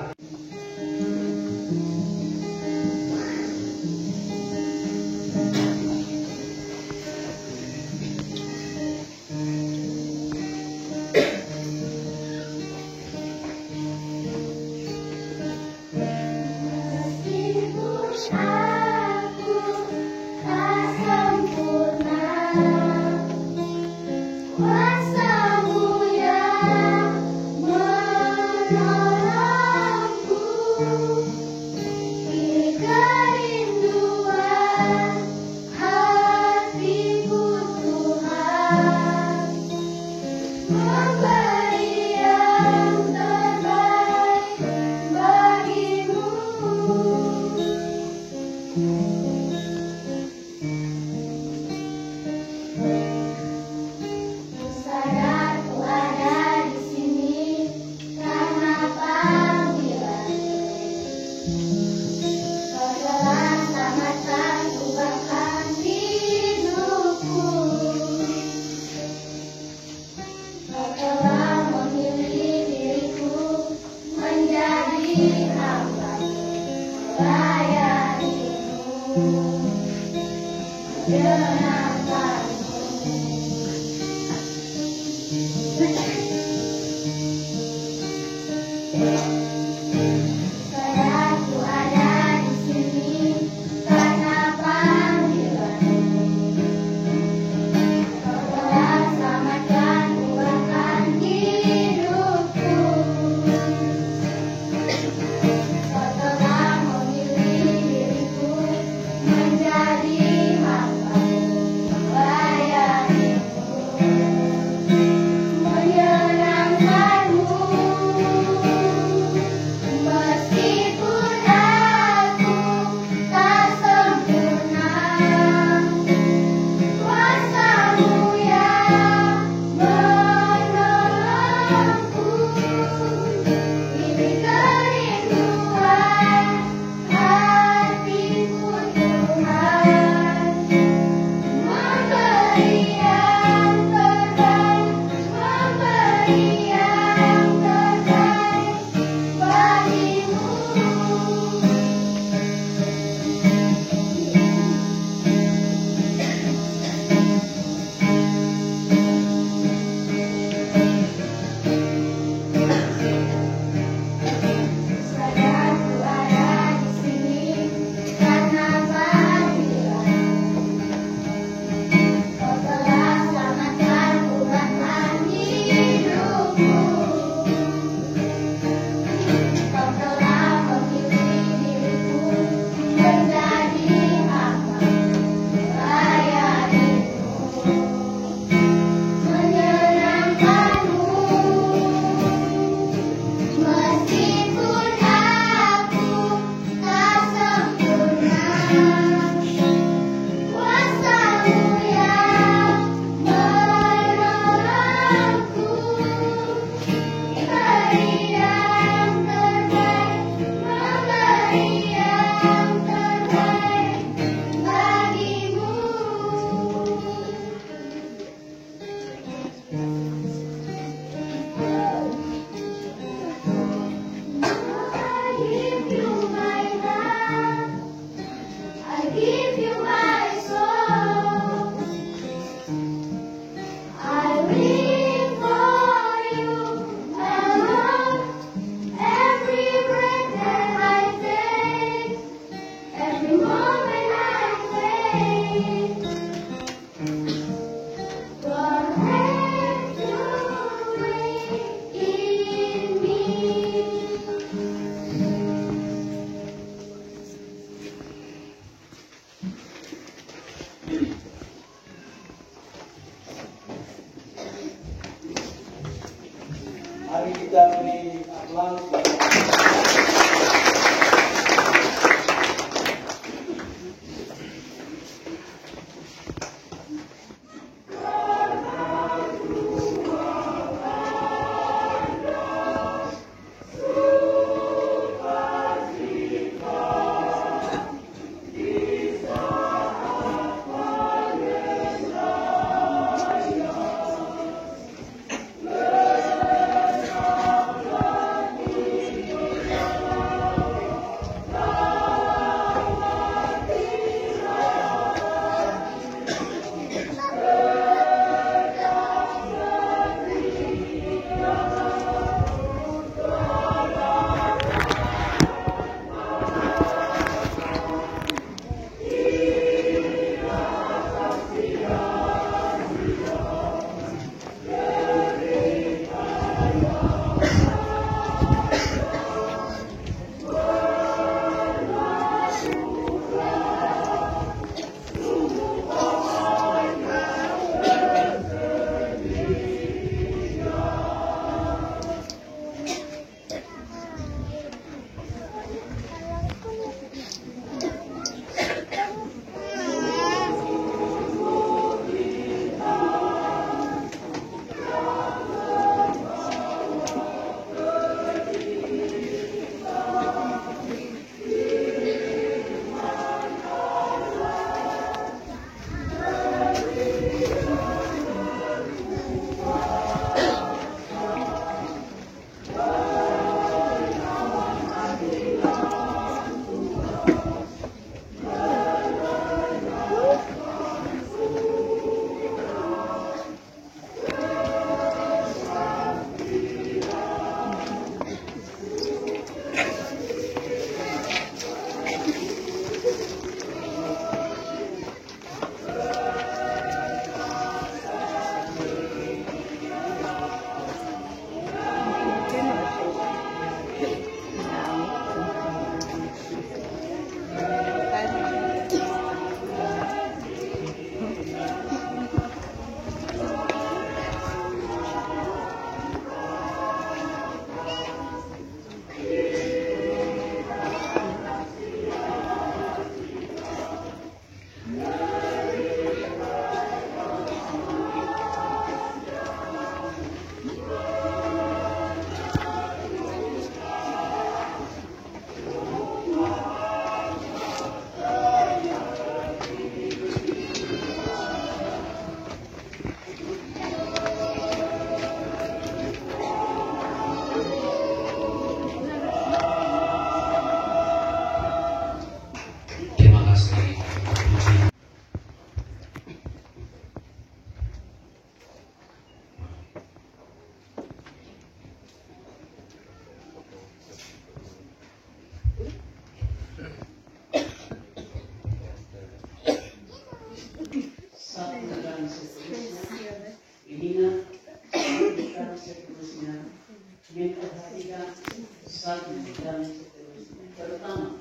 satu dan seterusnya. Pertama,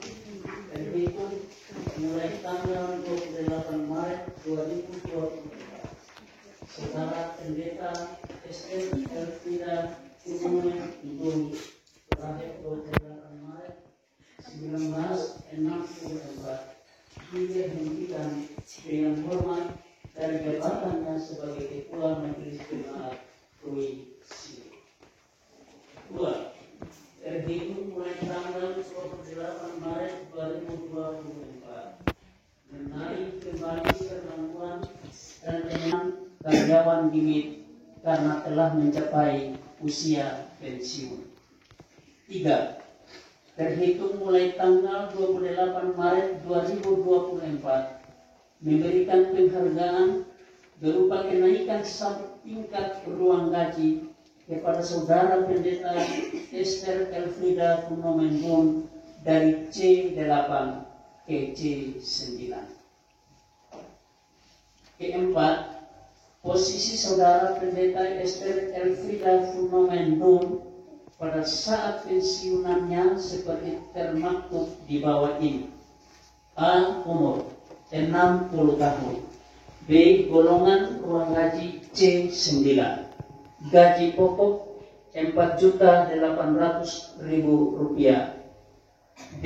terhitung mulai tanggal 28 Maret 2024, Saudara Pendeta S.M. Elvira Purnomen Ndung lahir 28 Maret 1964 diberhentikan dengan hormat dari jabatannya sebagai Ketua Majelis Jemaat Puisi. 2. Terhitung mulai tanggal 28 Maret 2024 menarik kembali kemampuan dan dengan karyawan GIMIT karena telah mencapai usia pensiun. 3. Terhitung mulai tanggal 28 Maret 2024 memberikan penghargaan berupa kenaikan satu tingkat ruang gaji kepada Saudara Pendeta Esther Elfrida Purnomen Ndung dari C8 ke C9. Keempat, posisi Saudara Pendeta Esther Elfrida Purnomen Ndung pada saat pensiunannya seperti termaktub di bawah ini. A. Umur 60 tahun. B. Golongan ruang gaji C9. Gaji pokok Rp4.800.000. D.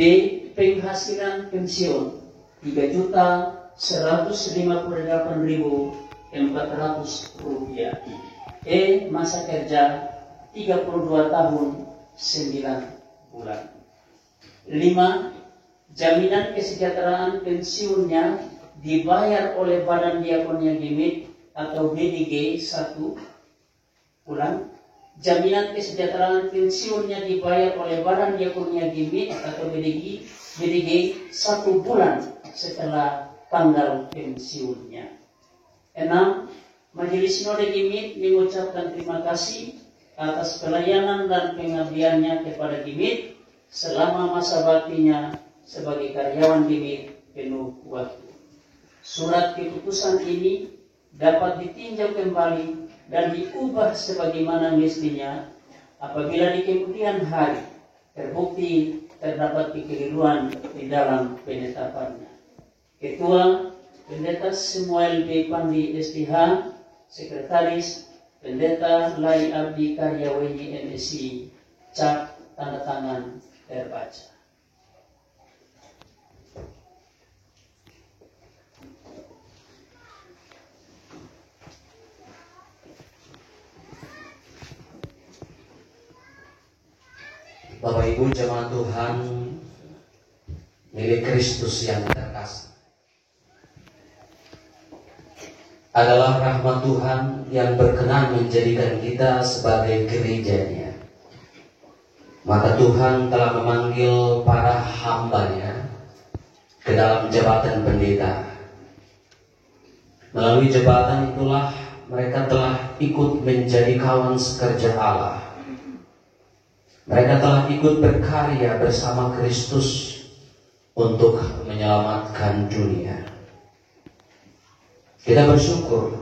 Penghasilan pensiun Rp3.158.400. E. Masa kerja 32 tahun 9 bulan. 5. Jaminan kesejahteraan pensiunnya dibayar oleh Badan Diakonia GIMIT atau BDG 1 bulan. Jaminan kesejahteraan pensiunnya dibayar oleh Badan Diakonia GIMIT atau BDG 1 bulan setelah tanggal pensiunnya. 6. Majelis Sinode GIMIT mengucapkan terima kasih atas pelayanan dan pengabdiannya kepada GIMIT selama masa baktinya sebagai karyawan GIMIT penuh waktu. Surat keputusan ini dapat ditinjau kembali dan diubah sebagaimana mestinya apabila di kemudian hari terbukti terdapat kekeliruan di dalam penetapannya. Ketua Pendeta Samuel B. Pandi SDH, Sekretaris Pendeta Lai Abdi Karyaweni MSI, cap tanda tangan terbaca. Bapak Ibu jemaat Tuhan milik Kristus yang terkasih, adalah rahmat Tuhan yang berkenan menjadikan kita sebagai gereja-Nya. Maka Tuhan telah memanggil para hamba-Nya ke dalam jabatan pendeta. Melalui jabatan itulah mereka telah ikut menjadi kawan sekerja Allah. Mereka telah ikut berkarya bersama Kristus untuk menyelamatkan dunia. Kita bersyukur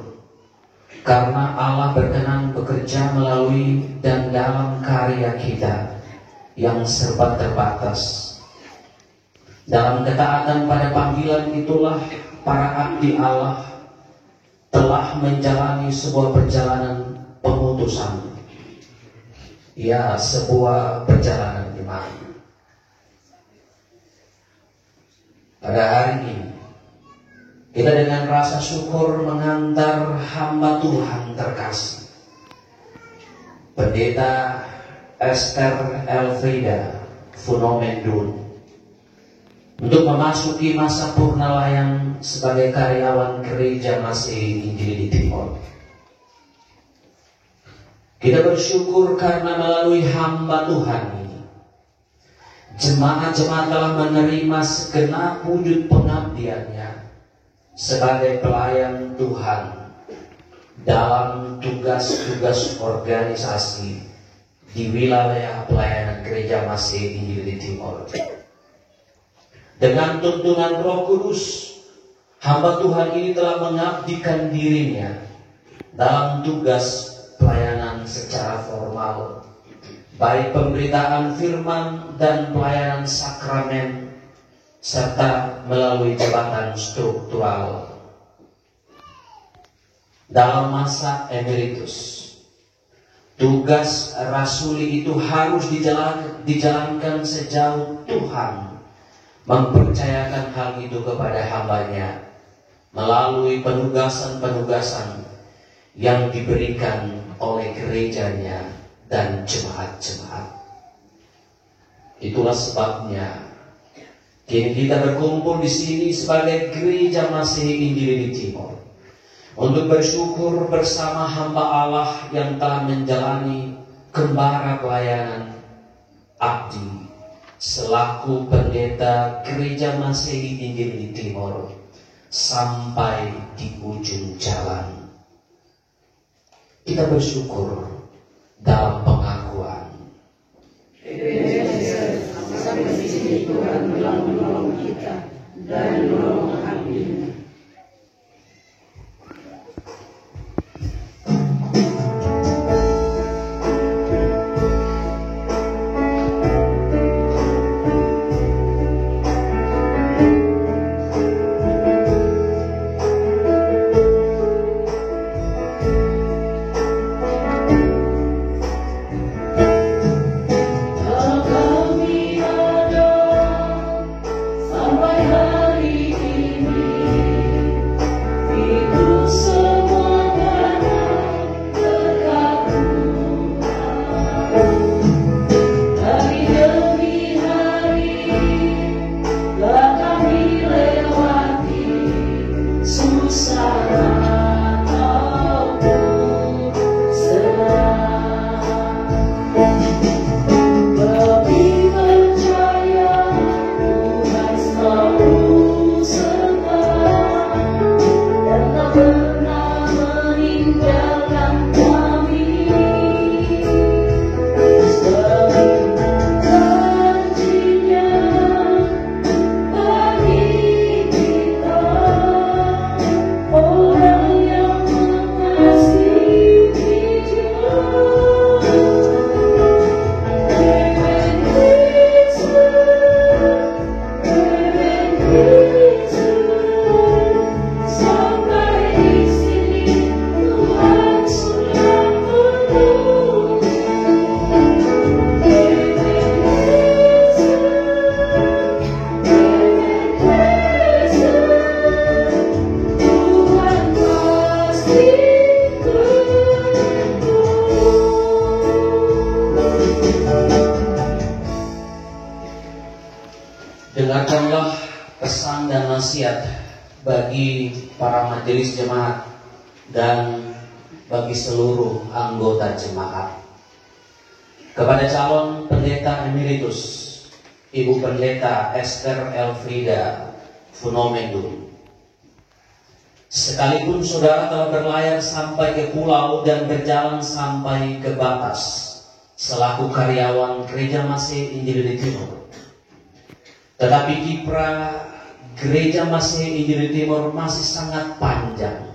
karena Allah berkenan bekerja melalui dan dalam karya kita yang serba terbatas. Dalam ketaatan pada panggilan itulah para abdi Allah telah menjalani sebuah perjalanan pengutusan. Ya, sebuah perjalanan iman. Pada hari ini kita dengan rasa syukur mengantar hamba Tuhan terkasih Pendeta Esther Elfrida Purnomen Ndung untuk memasuki masa purna layan sebagai karyawan Gereja Masih Injili di Timor. Kita bersyukur karena melalui hamba Tuhan ini jemaat-jemaat telah menerima segenap wujud pengabdiannya sebagai pelayan Tuhan dalam tugas-tugas organisasi di wilayah pelayanan Gereja Masih Injili di Timor. Dengan tuntunan Roh Kudus, hamba Tuhan ini telah mengabdikan dirinya dalam tugas pelayanan secara formal baik pemberitaan firman dan pelayanan sakramen, serta melalui jabatan struktural. Dalam masa emeritus, tugas rasuli itu harus dijalankan sejauh Tuhan mempercayakan hal itu kepada hambanya melalui penugasan-penugasan yang diberikan oleh gerejanya dan jemaat-jemaat. Itulah sebabnya kini kita berkumpul di sini sebagai Gereja Masehi Injili di Timor untuk bersyukur bersama hamba Allah yang telah menjalani kembara pelayanan abdi selaku pendeta Gereja Masehi Injili di Timor sampai di ujung jalan. Kita bersyukur dalam pengakuan. Sampai di sini Tuhan telah menolong kita dan menolong abdi. Dengarkanlah pesan dan nasihat bagi para majelis jemaat dan bagi seluruh anggota jemaat. Kepada calon pendeta emeritus Ibu Pendeta Esther Elfrida Funomendung, sekalipun saudara telah berlayar sampai ke pulau dan berjalan sampai ke batas selaku karyawan Gereja Masehi Injili di Timor, tetapi kiprah Gereja Masehi Injili Timor masih sangat panjang.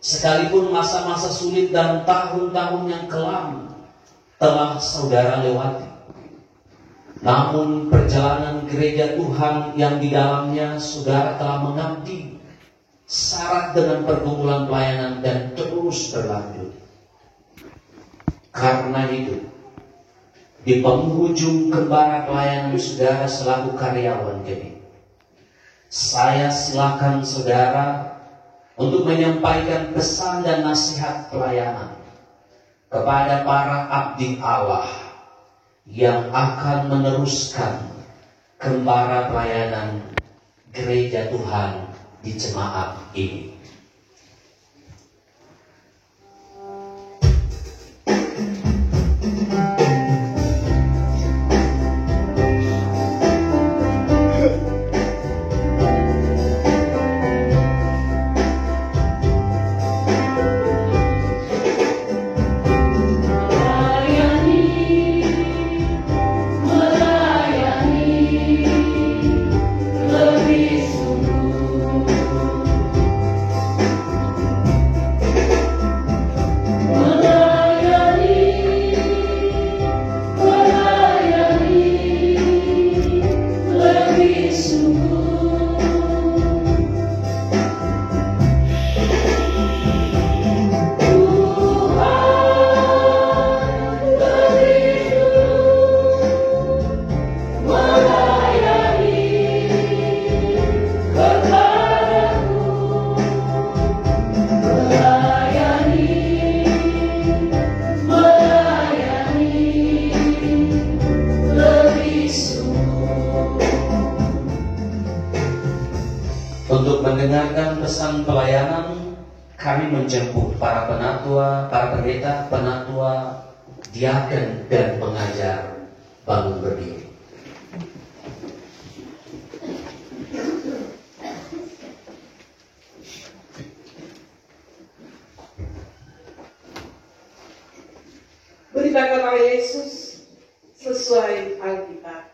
Sekalipun masa-masa sulit dan tahun-tahun yang kelam telah saudara lewati, namun perjalanan gereja Tuhan yang di dalamnya saudara telah mengabdi syarat dengan pergumulan pelayanan dan terus berlanjut. Karena itu, di penghujung kembara pelayanan saudara selaku karyawan ini, saya silakan saudara untuk menyampaikan pesan dan nasihat pelayanan kepada para abdi Allah yang akan meneruskan kembara pelayanan gereja Tuhan di jemaat ini. Untuk mendengarkan pesan pelayanan, kami menjemput para penatua, para pendeta, penatua, diaken, dan pengajar bangun berdiri. Beritakanlah Yesus sesuai Alkitab.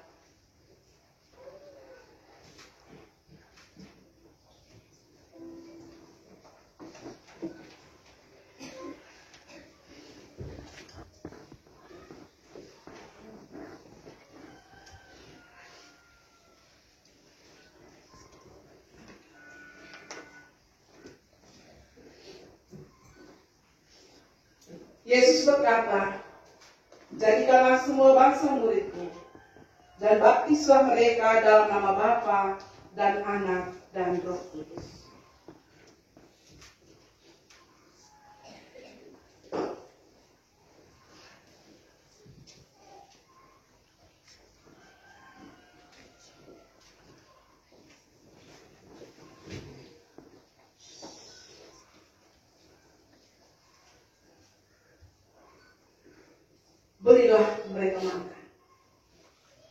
Yesus berkata, jadikanlah semua bangsa muridku, dan baptislah mereka dalam nama Bapa dan Anak dan Roh Kudus. Berilah mereka makan.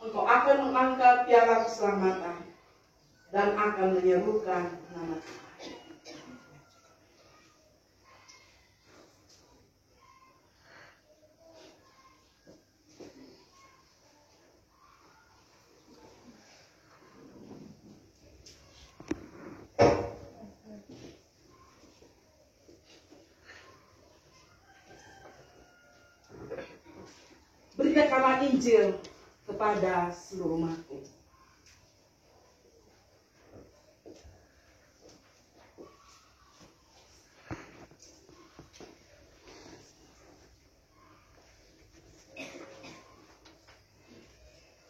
Engkau akan mengangkat piala keselamatan dan akan menyerukan nama Tuhan. Beritakanlah Injil kepada seluruh makhluk.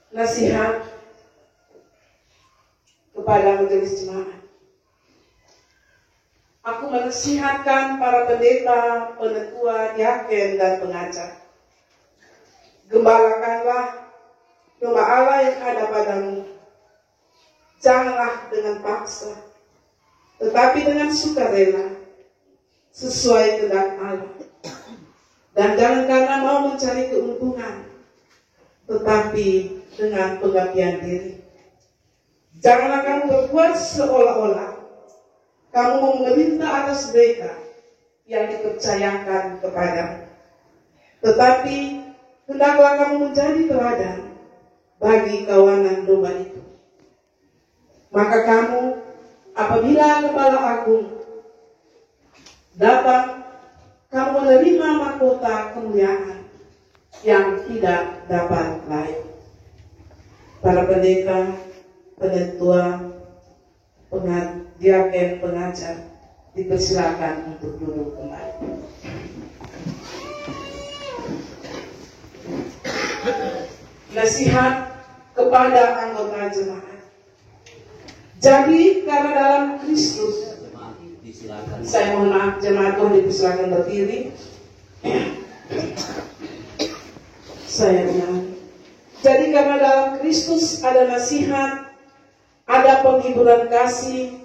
Nasihat kepada majelis jemaat. Aku menasihatkan para pendeta, penetua, diaken, dan pengajar. Gembalakanlah domba Allah yang ada padamu. Janganlah dengan paksa, tetapi dengan sukarela, sesuai kehendak Allah. Dan jangan karena mau mencari keuntungan, tetapi dengan pengabdian diri. Janganlah kamu berbuat seolah-olah kamu memerintah atas mereka yang dipercayakan kepadamu, tetapi hendaklah kamu menjadi teladan bagi kawanan domba itu. Maka kamu, apabila Kepala Agung datang, kamu menerima mahkota kemuliaan yang tidak dapat lain. Para pendeta, penetua, diaken, pengajar, dipersilakan untuk duduk kembali. Nasihat kepada anggota jemaat. Jadi karena dalam Kristus, saya mohon maaf, jemaat boleh dipersilakan berdiri. Saya ulangi. Jadi karena dalam Kristus ada nasihat, ada penghiburan kasih,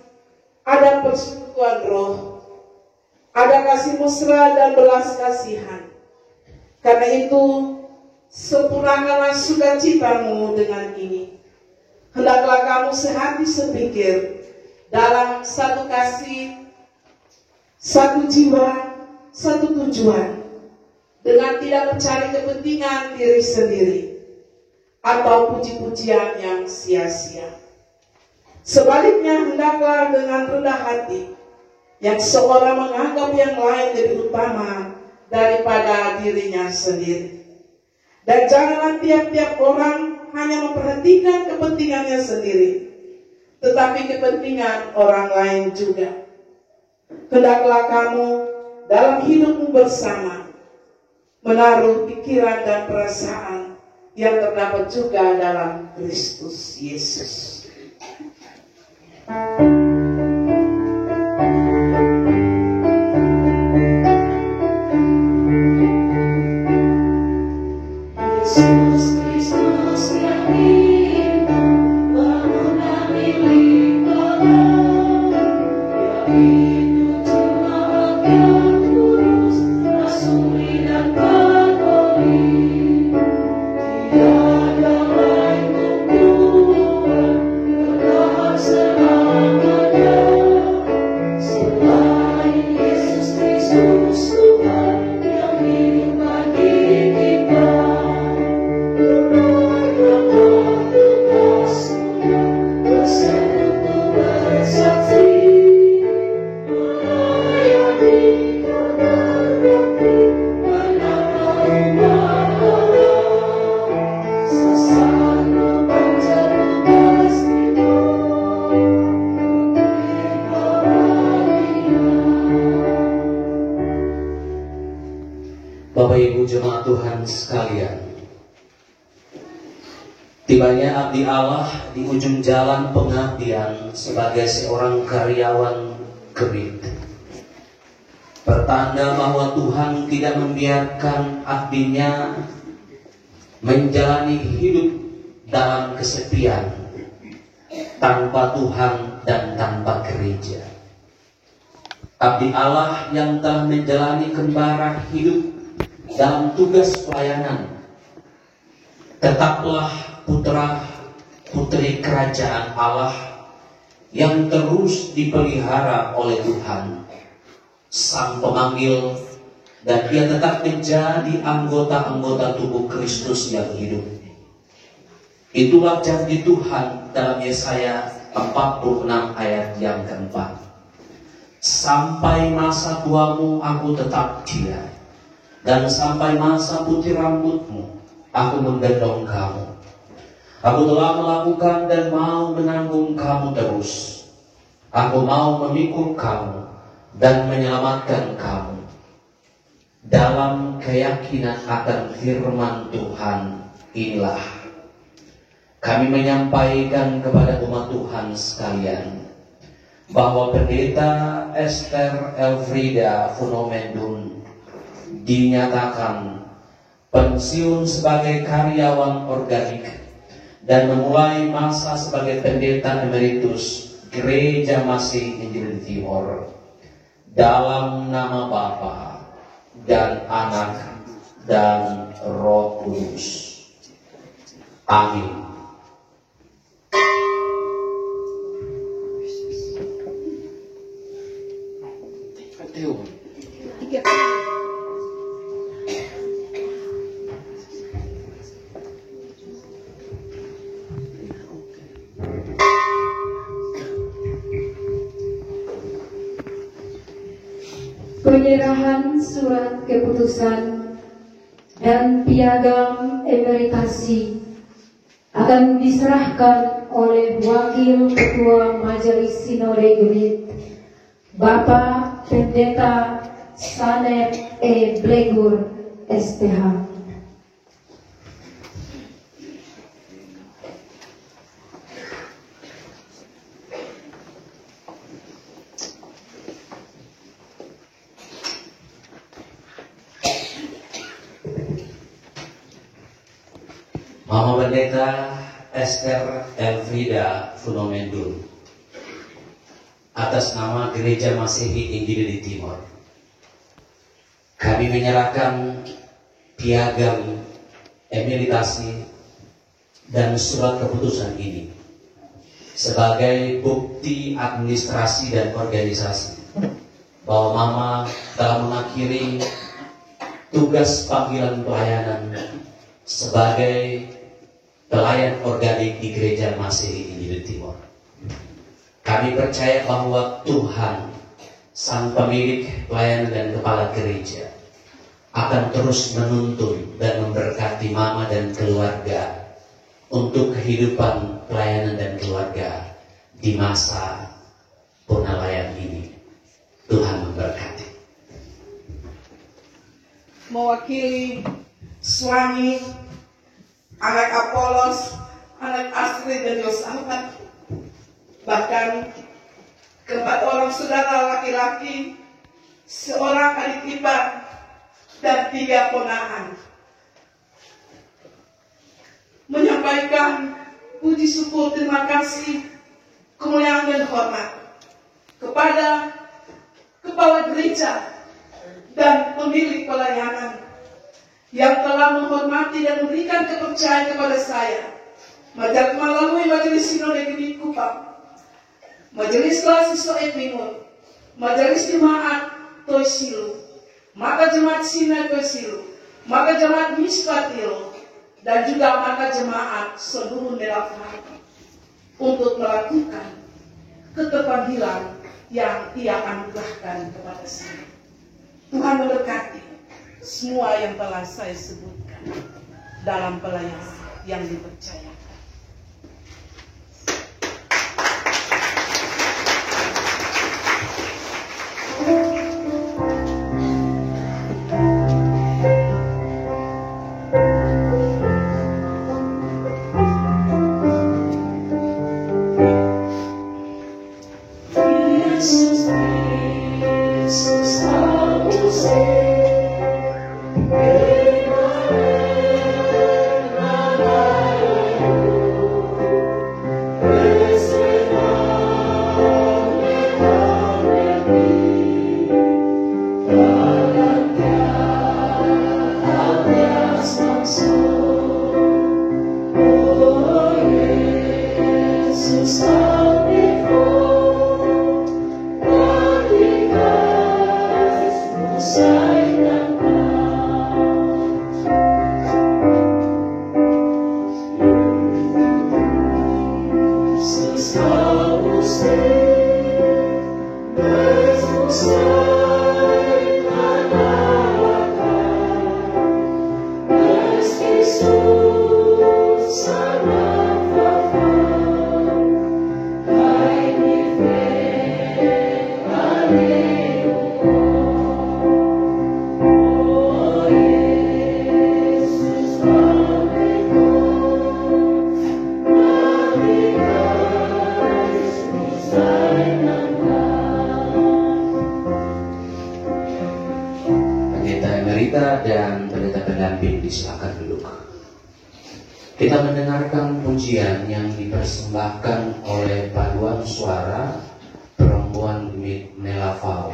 ada persekutuan roh, ada kasih mesra dan belas kasihan. Karena itu, sempurnakanlah sukacitamu dengan ini. Hendaklah kamu sehati sepikir dalam satu kasih, satu jiwa, satu tujuan, dengan tidak mencari kepentingan diri sendiri atau puji-pujian yang sia-sia. Sebaliknya, hendaklah dengan rendah hati, yang seorang menganggap yang lain lebih utama daripada dirinya sendiri. Dan janganlah tiap-tiap orang hanya memperhatikan kepentingannya sendiri, tetapi kepentingan orang lain juga. Hendaklah kamu dalam hidupmu bersama menaruh pikiran dan perasaan yang terdapat juga dalam Kristus Yesus. Kristus yang hidup, bangunlah milik Allah. Bapak Ibu jemaat Tuhan sekalian, tibanya abdi Allah di ujung jalan pengabdian sebagai seorang karyawan kerit. Pertanda bahwa Tuhan tidak membiarkan abdinya menjalani hidup dalam kesepian, tanpa Tuhan dan tanpa gereja. Abdi Allah yang telah menjalani kembara hidup dalam tugas pelayanan, tetaplah putra putri kerajaan Allah yang terus dipelihara oleh Tuhan, Sang Pemanggil, dan ia tetap menjadi anggota-anggota tubuh Kristus yang hidup. Itulah janji Tuhan dalam Yesaya 46 ayat yang keempat. Sampai masa tuamu aku tetap dia, dan sampai masa putih rambutmu aku menggendong kamu. Aku telah melakukan dan mau menanggung kamu terus. Aku mau memikul kamu dan menyelamatkan kamu. Dalam keyakinan akan firman Tuhan inilah kami menyampaikan kepada umat Tuhan sekalian bahwa Pendeta Esther Elfrida Funomendun dinyatakan pensiun sebagai karyawan organik dan memulai masa sebagai pendeta emeritus Gereja Masih Injil Timor, dalam nama Bapa dan Anak dan Roh Kudus. Amin. Penyerahan surat keputusan dan piagam emeritasi akan diserahkan oleh Wakil Ketua Majelis Sinode Gemit, Bapak Pendeta Sanep E. Blegur, SPH. Mama Pendeta Esther Elfrida Funomendun, atas nama Gereja Masehi Injil di Timor, kami menyerahkan piagam emeritasi dan surat keputusan ini sebagai bukti administrasi dan organisasi bahwa Mama telah mengakhiri tugas panggilan pelayanan sebagai pelayan organik di Gereja Masehi Injil Timor. Kami percaya bahwa Tuhan, Sang Pemilik pelayanan dan Kepala Gereja, akan terus menuntun dan memberkati Mama dan keluarga untuk kehidupan pelayanan dan keluarga di masa purnalayan ini. Tuhan memberkati. Mewakili suami, anak Apolos, anak Astrid dan Yosafat, bahkan keempat orang saudara laki-laki, seorang adik ipar, dan 3 ponakan, menyampaikan puji syukur terima kasih, kemuliaan dan hormat kepada Kepala Gereja dan pemilik pelayanan yang telah menghormati dan memberikan kepercayaan kepada saya melalui Majelis Sinode Gemit Kupang, Majelis Kelas Siswa Epimur, Majelis Jemaat Toisilu, maka Jemaat Sinai Toisilu, maka Jemaat Mispatilo, dan juga maka Jemaat seluruh Nerafat untuk melakukan keterpanggilan yang Ia anugerahkan kepada saya. Tuhan memberkati semua yang telah saya sebutkan dalam pelayanan yang dipercayakan. Dan pendeta pendamping disilakan duduk. Kita mendengarkan pujian yang dipersembahkan oleh paduan suara perempuan Nela Fau.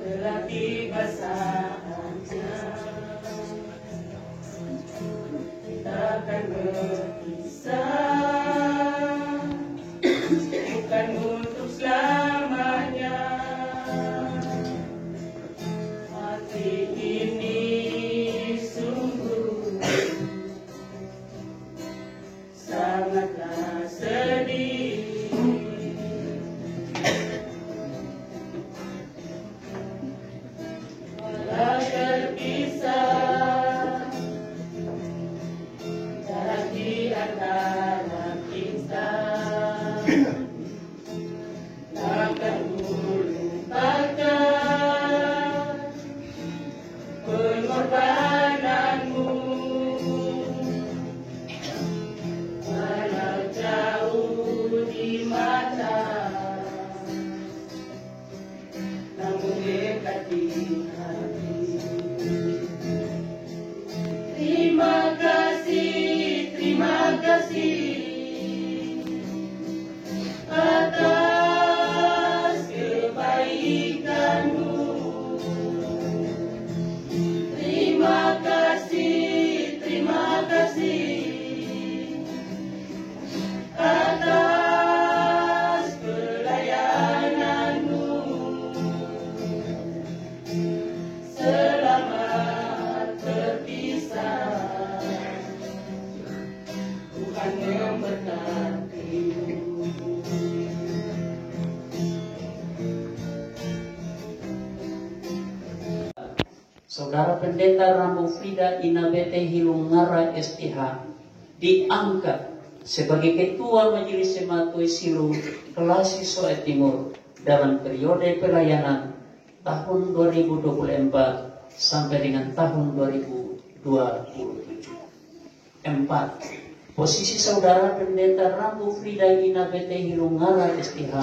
Telah tiba saatnya kita akan berpisah, bukan untuk selamanya. Hati ini sungguh sangatlah sedih. Walau terpisah jarak di antara kita, takkan lupakan pengorbananmu. Walau jauh di mata, namun dekat di hati. Terima kasih atas kebaikanmu. Terima kasih atas pelayananmu. Selamat berpisah, Tuhan memberkatimu. Saudara Pendeta Rambu Frida Inabete Hilungara STH diangkat sebagai Ketua Majelis Jemaat Silu Kelasi Soe Timur dalam periode pelayanan tahun 2024 sampai dengan tahun 2027. 4. Posisi Saudara Pendeta Rambu Frida Inabete Hilungara STH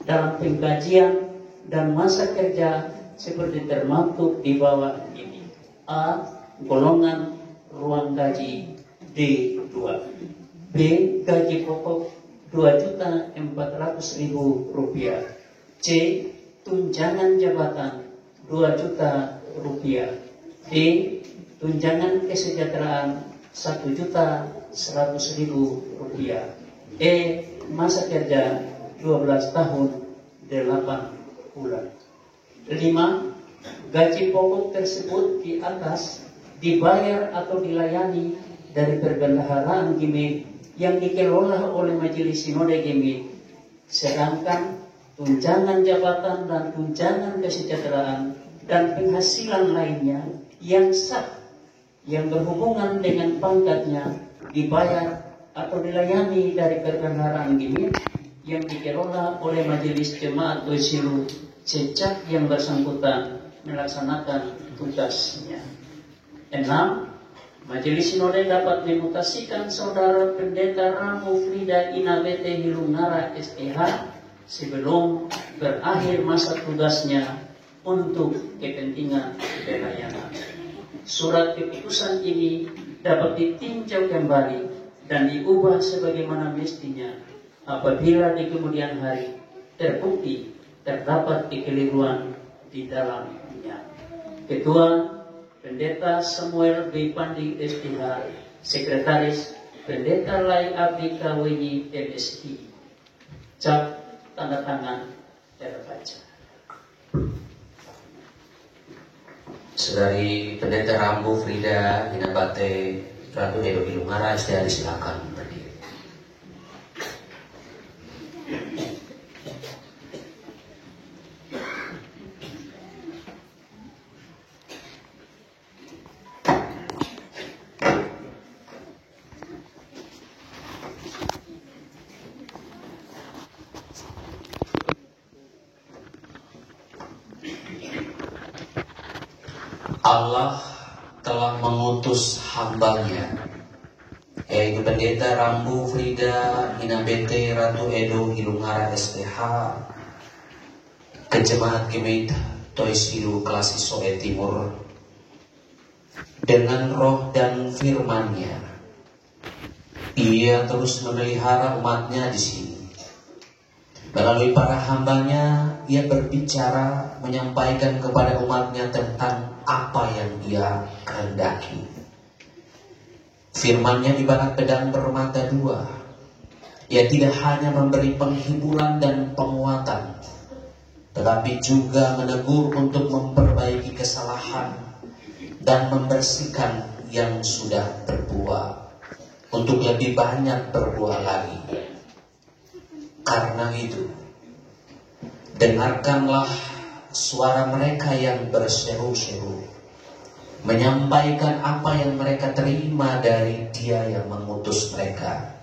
dalam pengkajian dan masa kerja seperti termaktub di bawah ini. A. Golongan ruang gaji D2. B. Gaji pokok Rp2.400.000. C. Tunjangan jabatan Rp2.000.000. D. Tunjangan kesejahteraan Rp1.100.000. E. Masa kerja 12 tahun 8 bulan. 5. Gaji pokok tersebut di atas dibayar atau dilayani dari perbendaharaan GIMIK yang dikelola oleh Majelis Sinode GIMIK, sedangkan tunjangan jabatan dan tunjangan kesejahteraan dan penghasilan lainnya yang sah yang berhubungan dengan pangkatnya dibayar atau dilayani dari perbendaharaan GIMIK yang dikelola oleh Majelis Jemaat Silu sejak yang bersangkutan melaksanakan tugasnya. 6. Majelis Sinode dapat memutasikan Saudara Pendeta Rambu Frida Inabete Hilungara STH sebelum berakhir masa tugasnya untuk kepentingan pelayanan. Surat keputusan ini dapat ditinjau kembali dan diubah sebagaimana mestinya apabila di kemudian hari terbukti terdapat kekeliruan di dalamnya. Ketua Pendeta Samuel B. Pandi STH, Sekretaris Pendeta Lai Abdi KWI MSI. Cap tanda tangan terbaca. Saudari Pendeta Rambu Frida Inabate Ratu Edo Hilungara STH, silakan berdiri. Allah telah mengutus hambanya, yaitu Pendeta Rambu Frida Inabete Ratu Edo Hilunghara SPH, ke Jemaat Gemeit Toisilu Klasi Soe Timur, dengan roh dan firman-Nya. Ia terus memelihara umatnya di sini. Melalui para hambanya, ia berbicara, menyampaikan kepada umatnya tentang apa yang ia kehendaki. Firman-Nya ibarat pedang bermata dua. Ia tidak hanya memberi penghiburan dan penguatan, tetapi juga menegur untuk memperbaiki kesalahan dan membersihkan yang sudah berbuah, untuk lebih banyak berbuah lagi. Karena itu, dengarkanlah suara mereka yang berseru-seru, menyampaikan apa yang mereka terima dari Dia yang mengutus mereka.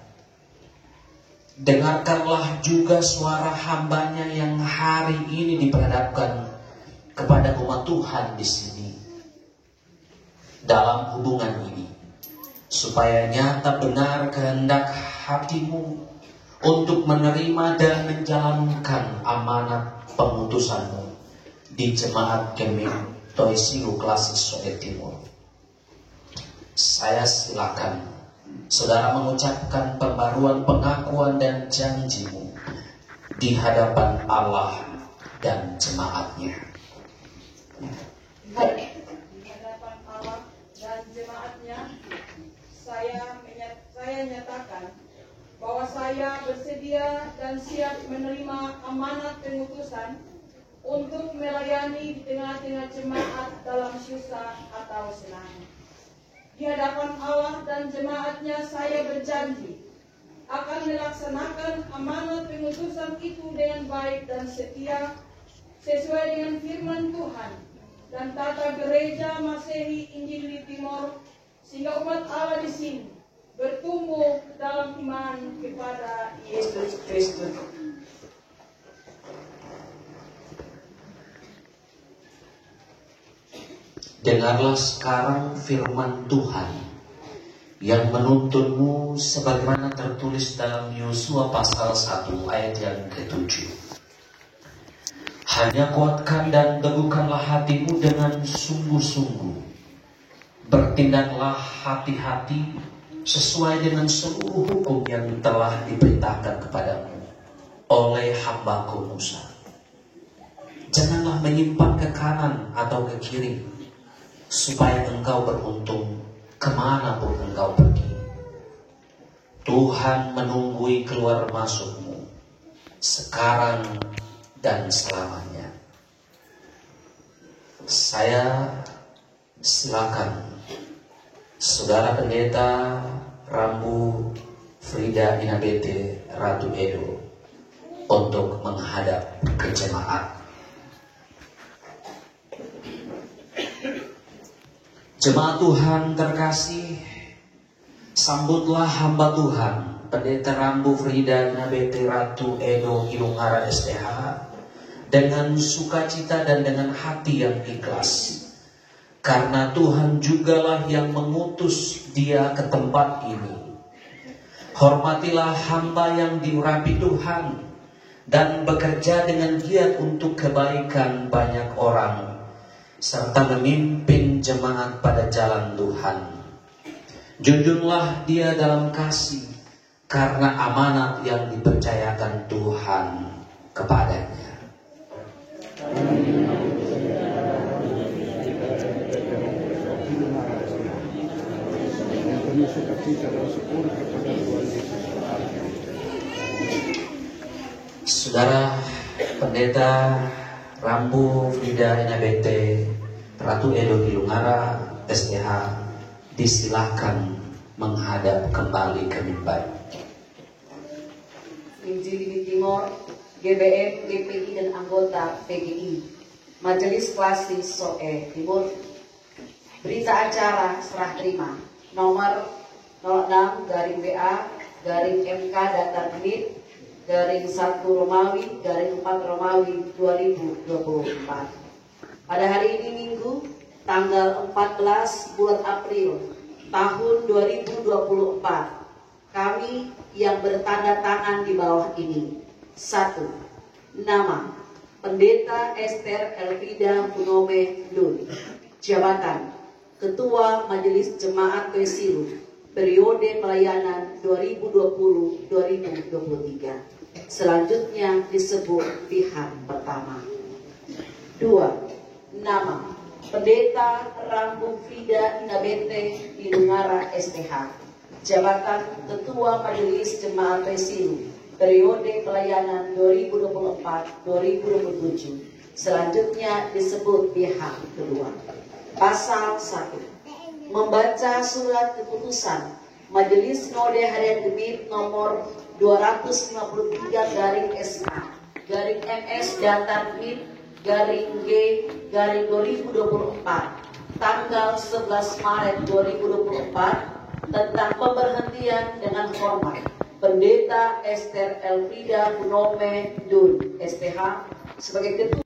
Dengarkanlah juga suara hambanya yang hari ini diperhadapkan kepada umat Tuhan di sini, dalam hubungan ini, supaya nyata benar kehendak hatimu untuk menerima dan menjalankan amanat pengutusanmu di Jemaat Gemeit Toisilu Klasi Soe Timur. Saya silakan saudara mengucapkan pembaruan pengakuan dan janjimu di hadapan Allah dan jemaatnya. Di hadapan Allah dan jemaatnya, saya nyatakan bahwa saya bersedia dan siap menerima amanat pengutusan untuk melayani di tengah-tengah jemaat dalam susah atau senang. Di hadapan Allah dan jemaatnya, saya berjanji akan melaksanakan amanat pengutusan itu dengan baik dan setia, sesuai dengan firman Tuhan dan tata gereja Masehi Injil di Timor, sehingga umat Allah di sini bertumbuh dalam iman kepada Yesus Kristus. Dengarlah sekarang firman Tuhan yang menuntunmu sebagaimana tertulis dalam Yosua pasal 1 ayat yang ke-7. Hanya kuatkan dan teguhkanlah hatimu dengan sungguh-sungguh. Bertindaklah hati-hati sesuai dengan seluruh hukum yang telah diperintahkan kepadamu oleh hambaku Musa. Janganlah menyimpang ke kanan atau ke kiri, supaya engkau beruntung kemanapun engkau pergi. Tuhan menunggui keluar masukmu sekarang dan selamanya. Saya silakan Saudara Pendeta Rambu Frida Inabete Ratu Edo untuk menghadap ke jemaat. Jemaat Tuhan terkasih, sambutlah hamba Tuhan Pendeta Rambu Frida Inabete Ratu Edo Hilunghara SPH dengan sukacita dan dengan hati yang ikhlas. Karena Tuhan jugalah yang mengutus dia ke tempat ini. Hormatilah hamba yang diurapi Tuhan dan bekerja dengan giat untuk kebaikan banyak orang, serta memimpin jemaat pada jalan Tuhan. Junjunglah dia dalam kasih karena amanat yang dipercayakan Tuhan kepadanya. Saudara Pendeta Rambu Frida Inabete Ratu Edo Hilunghara SPH disilahkan menghadap kembali ke mimbar. Injil di Timor, GBM, GPI dan anggota PGI, Majelis Klasi Soe Timur. Berita acara serah terima nomor 06/BA/MK Data Genit /1 Romawi/4 Romawi 2024. Pada hari ini Minggu tanggal 14 bulan April tahun 2024. Kami yang bertanda tangan di bawah ini. 1. Nama Pendeta Esther Elvida Punome Dun. Jabatan Ketua Majelis Jemaat Wesilu, periode pelayanan 2020-2023. Selanjutnya disebut pihak pertama. 2. Nama Pendeta Rambu Frida Inabete Ilungara STH. Jabatan Ketua Majelis Jemaat Wesilu, periode pelayanan 2024-2027. Selanjutnya disebut pihak kedua. Pasal 1. Membaca surat keputusan Majelis Sinode Harian Gemit nomor 253/SA/MS Datan MIT /G/2024 tanggal 11 Maret 2024 tentang pemberhentian dengan hormat Pendeta Esther Elvida Punome Dun STH sebagai ketua.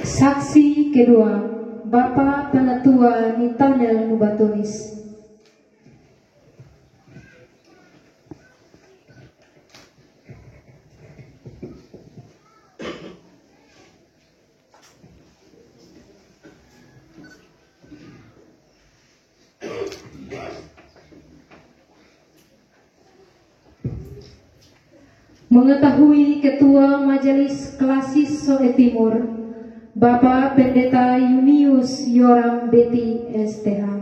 Saksi kedua, Bapak Penatua Nathanael Mubatunis. Mengetahui Ketua Majelis Klasis Soe Timur, Bapak Pendeta Yunius Yoram Beti STH.